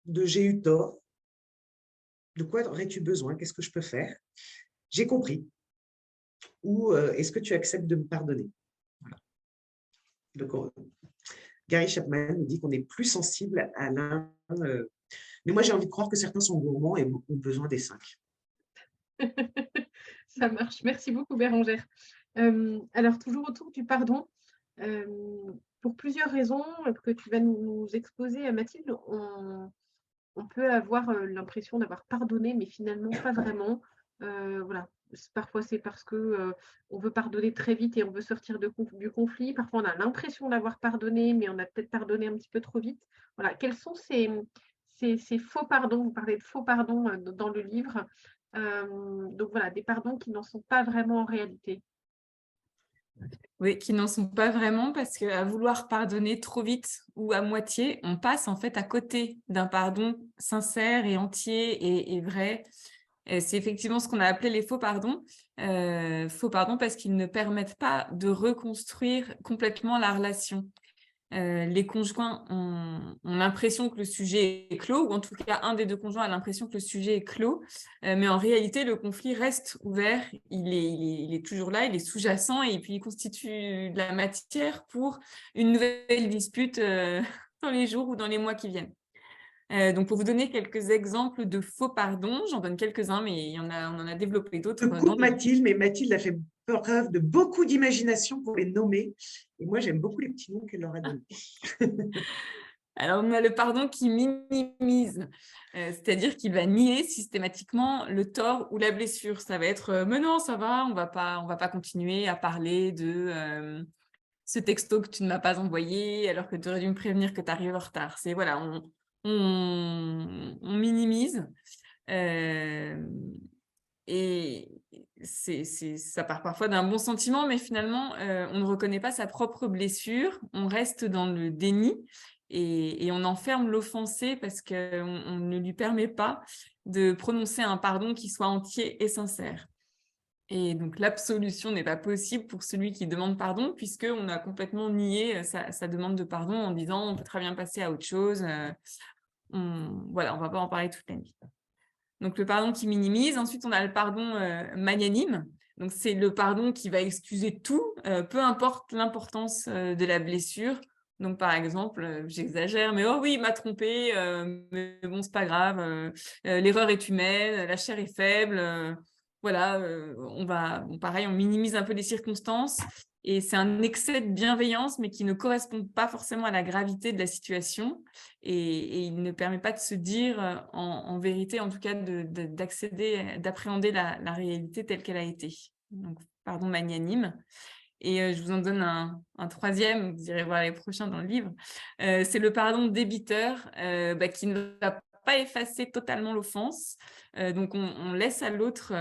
de j'ai eu tort? De quoi aurais-tu besoin? Qu'est-ce que je peux faire? J'ai compris. Ou est-ce que tu acceptes de me pardonner? Voilà. Donc, Gary Chapman nous dit qu'on est plus sensible à l'un. Mais moi, j'ai envie de croire que certains sont gourmands et ont besoin des 5. Ça marche. Merci beaucoup, Bérangère. Alors, toujours autour du pardon, pour plusieurs raisons que tu vas nous exposer, Mathilde, on peut avoir l'impression d'avoir pardonné, mais finalement pas vraiment. Voilà. Parfois, c'est parce que on veut pardonner très vite et on veut sortir du conflit. Parfois, on a l'impression d'avoir pardonné, mais on a peut-être pardonné un petit peu trop vite. Voilà. Quels sont ces faux pardons? Vous parlez de faux pardons dans le livre. Donc voilà, des pardons qui n'en sont pas vraiment en réalité. Oui, qui n'en sont pas vraiment parce qu'à vouloir pardonner trop vite ou à moitié, on passe en fait à côté d'un pardon sincère et entier et vrai. C'est effectivement ce qu'on a appelé les faux pardons. Faux pardons parce qu'ils ne permettent pas de reconstruire complètement la relation. Les conjoints ont l'impression que le sujet est clos, ou en tout cas, un des deux conjoints a l'impression que le sujet est clos, mais en réalité, le conflit reste ouvert, il est toujours là, il est sous-jacent, et puis il constitue de la matière pour une nouvelle dispute dans les jours ou dans les mois qui viennent. Donc, pour vous donner quelques exemples de faux pardons, j'en donne quelques-uns, mais on en a développé d'autres. Je coupe Mathilde, mais Mathilde a fait preuve de beaucoup d'imagination pour les nommer. Et moi, j'aime beaucoup les petits noms qu'elle leur a donnés. Alors, on a le pardon qui minimise, c'est-à-dire qu'il va nier systématiquement le tort ou la blessure. Ça va être « mais non, ça va, on va pas continuer à parler de ce texto que tu ne m'as pas envoyé alors que tu aurais dû me prévenir que tu arrives en retard ». C'est voilà, on minimise et ça part parfois d'un bon sentiment, mais finalement, on ne reconnaît pas sa propre blessure, on reste dans le déni et on enferme l'offensé parce qu'on ne lui permet pas de prononcer un pardon qui soit entier et sincère. Et donc, l'absolution n'est pas possible pour celui qui demande pardon, puisqu'on a complètement nié sa demande de pardon en disant on peut très bien passer à autre chose. Voilà, on ne va pas en parler toute la nuit. Donc, le pardon qui minimise. Ensuite, on a le pardon magnanime. Donc, c'est le pardon qui va excuser tout, peu importe l'importance de la blessure. Donc, par exemple, j'exagère, mais oh oui, il m'a trompé, mais bon, c'est pas grave, l'erreur est humaine, la chair est faible. Voilà, pareil, on minimise un peu les circonstances et c'est un excès de bienveillance, mais qui ne correspond pas forcément à la gravité de la situation et il ne permet pas de se dire en vérité, en tout cas, d'appréhender la réalité telle qu'elle a été. Donc, pardon magnanime. Et je vous en donne un troisième, vous irez voir les prochains dans le livre. C'est le pardon débiteur qui ne va pas effacer totalement l'offense. Donc, on laisse à l'autre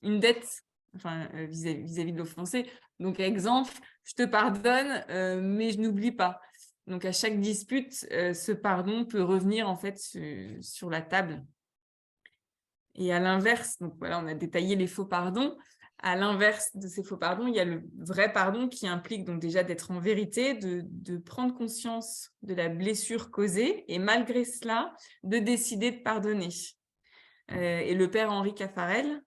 une dette vis-à-vis de l'offensé. Donc, exemple, je te pardonne, mais je n'oublie pas. Donc, à chaque dispute, ce pardon peut revenir en fait sur la table. Et à l'inverse, donc voilà, on a détaillé les faux pardons. À l'inverse de ces faux pardons, il y a le vrai pardon qui implique donc déjà d'être en vérité, de prendre conscience de la blessure causée et malgré cela, de décider de pardonner. Et le père Henri Caffarel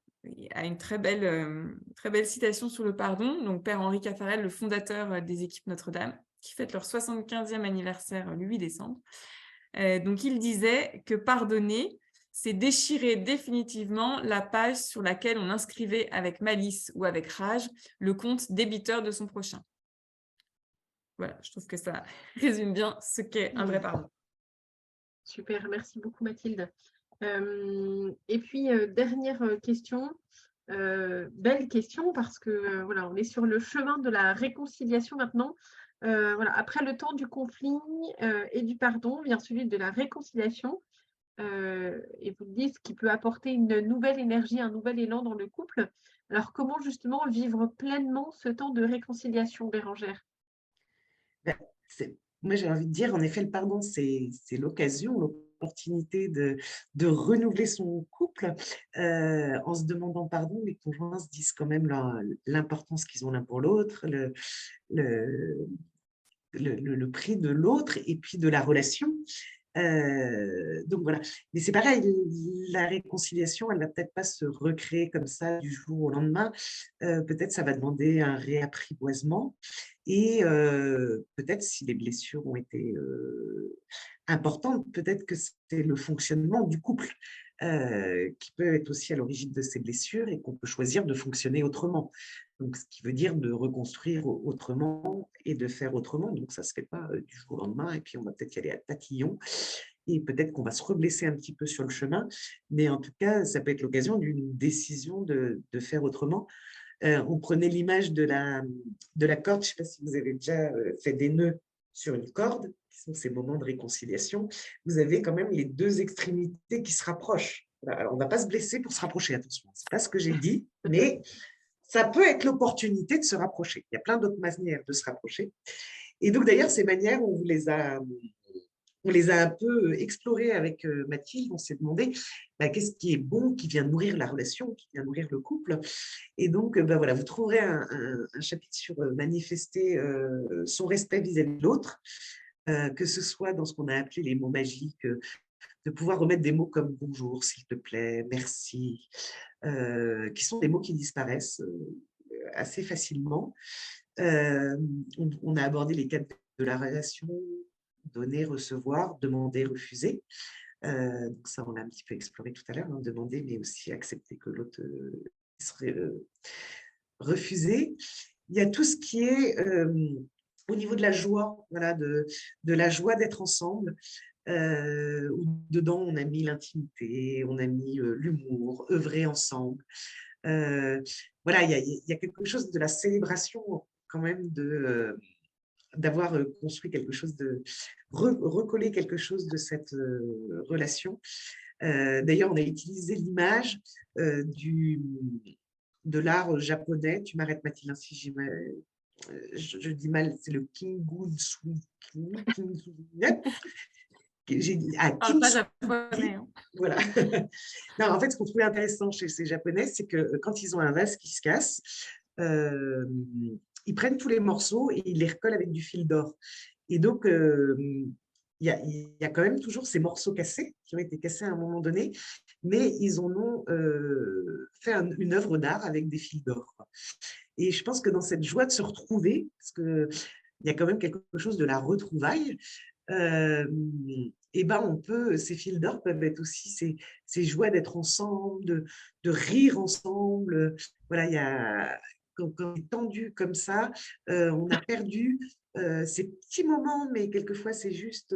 a une très belle citation sur le pardon. Donc, père Henri Caffarel, le fondateur des équipes Notre-Dame, qui fête leur 75e anniversaire le 8 décembre. Donc, il disait que pardonner, c'est déchirer définitivement la page sur laquelle on inscrivait avec malice ou avec rage le compte débiteur de son prochain. Voilà, je trouve que ça résume bien ce qu'est un vrai pardon. Super, merci beaucoup Mathilde. Et puis, dernière question, belle question parce que voilà, on est sur le chemin de la réconciliation maintenant. Voilà, après le temps du conflit et du pardon vient celui de la réconciliation. Et vous dites ce qui peut apporter une nouvelle énergie, un nouvel élan dans le couple. Alors, comment justement vivre pleinement ce temps de réconciliation, Bérangère? Ben, moi, j'ai envie de dire, en effet, le pardon, c'est l'occasion, l'opportunité de renouveler son couple. En se demandant pardon, les conjoints se disent quand même l'importance qu'ils ont l'un pour l'autre, le, le prix de l'autre et puis de la relation. Donc voilà, mais c'est pareil, la réconciliation, elle ne va peut-être pas se recréer comme ça du jour au lendemain. Peut-être ça va demander un réapprivoisement et peut-être si les blessures ont été importantes, peut-être que c'est le fonctionnement du couple qui peut être aussi à l'origine de ces blessures et qu'on peut choisir de fonctionner autrement. Donc, ce qui veut dire de reconstruire autrement et de faire autrement. Donc, ça ne se fait pas du jour au lendemain et puis on va peut-être y aller à tatillon et peut-être qu'on va se reblesser un petit peu sur le chemin. Mais en tout cas, ça peut être l'occasion d'une décision de faire autrement. On prenait l'image de la corde. Je ne sais pas si vous avez déjà fait des nœuds sur une corde, qui sont ces moments de réconciliation. Vous avez quand même les deux extrémités qui se rapprochent. Alors, on ne va pas se blesser pour se rapprocher, attention. Ce n'est pas ce que j'ai dit, mais ça peut être l'opportunité de se rapprocher. Il y a plein d'autres manières de se rapprocher. Et donc, d'ailleurs, ces manières, on les a un peu explorées avec Mathilde. On s'est demandé qu'est-ce qui est bon, qui vient nourrir la relation, qui vient nourrir le couple. Et donc, voilà, vous trouverez un chapitre sur manifester son respect vis-à-vis de l'autre, que ce soit dans ce qu'on a appelé les mots magiques, de pouvoir remettre des mots comme bonjour, s'il te plaît, merci, qui sont des mots qui disparaissent assez facilement. On a abordé les cadres de la relation, donner, recevoir, demander, refuser. Donc ça, on l'a un petit peu exploré tout à l'heure, hein, demander, mais aussi accepter que l'autre serait refusé. Il y a tout ce qui est au niveau de la joie, voilà, de la joie d'être ensemble. Où dedans, on a mis l'intimité, on a mis l'humour, œuvrer ensemble. Voilà, il y a quelque chose de la célébration quand même d'avoir construit quelque chose, de recoller quelque chose de cette relation. D'ailleurs, on a utilisé l'image de l'art japonais. Tu m'arrêtes, Mathilde, si je dis mal, c'est le Kingun Sui. J'ai dit à Parle pas Kintsugi. japonais, hein. Voilà. Non, en fait, ce qu'on trouvait intéressant chez ces Japonais, c'est que quand ils ont un vase qui se casse, euh, ils prennent tous les morceaux et ils les recollent avec du fil d'or. Et donc, il y a quand même toujours ces morceaux cassés qui ont été cassés à un moment donné, mais ils en ont fait une œuvre d'art avec des fils d'or, quoi. Et je pense que dans cette joie de se retrouver, parce qu'il y a quand même quelque chose de la retrouvaille, et ben on peut, ces fils d'or peuvent être aussi ces joies d'être ensemble, de rire ensemble. Voilà, il y a, quand on est tendu comme ça, on a perdu ces petits moments, mais quelquefois c'est juste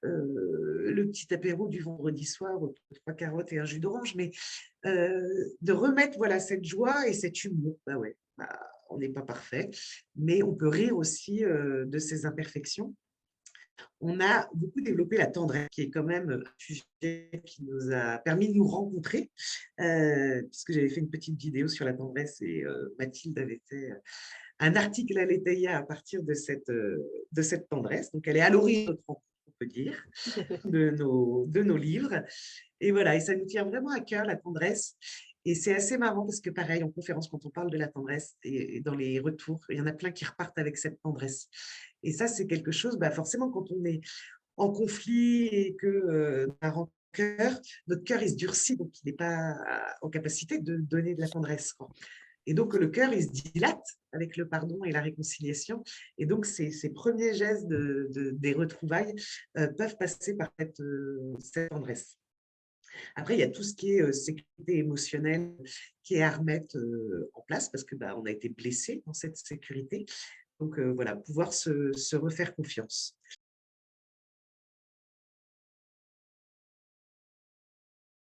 le petit apéro du vendredi soir, trois carottes et un jus d'orange, mais de remettre voilà, cette joie et cet humour. Bah ouais, bah, on n'est pas parfait, mais on peut rire aussi de ses imperfections. On a beaucoup développé la tendresse, qui est quand même un sujet qui nous a permis de nous rencontrer, puisque j'avais fait une petite vidéo sur la tendresse et Mathilde avait fait un article à l'Étaïa à partir de cette tendresse. Donc, elle est à l'origine de notre rencontre, on peut dire, de nos livres. Et voilà, et ça nous tient vraiment à cœur, la tendresse. Et c'est assez marrant parce que pareil, en conférence, quand on parle de la tendresse et dans les retours, il y en a plein qui repartent avec cette tendresse. Et ça, c'est quelque chose, bah forcément, quand on est en conflit et que notre cœur, il se durcit, donc il n'est pas en capacité de donner de la tendresse, quoi. Et donc, le cœur, il se dilate avec le pardon et la réconciliation. Et donc, ces premiers gestes des retrouvailles peuvent passer par cette tendresse. Après, il y a tout ce qui est sécurité émotionnelle qui est à remettre en place parce que bah, on a été blessé dans cette sécurité. Donc, voilà, pouvoir se refaire confiance.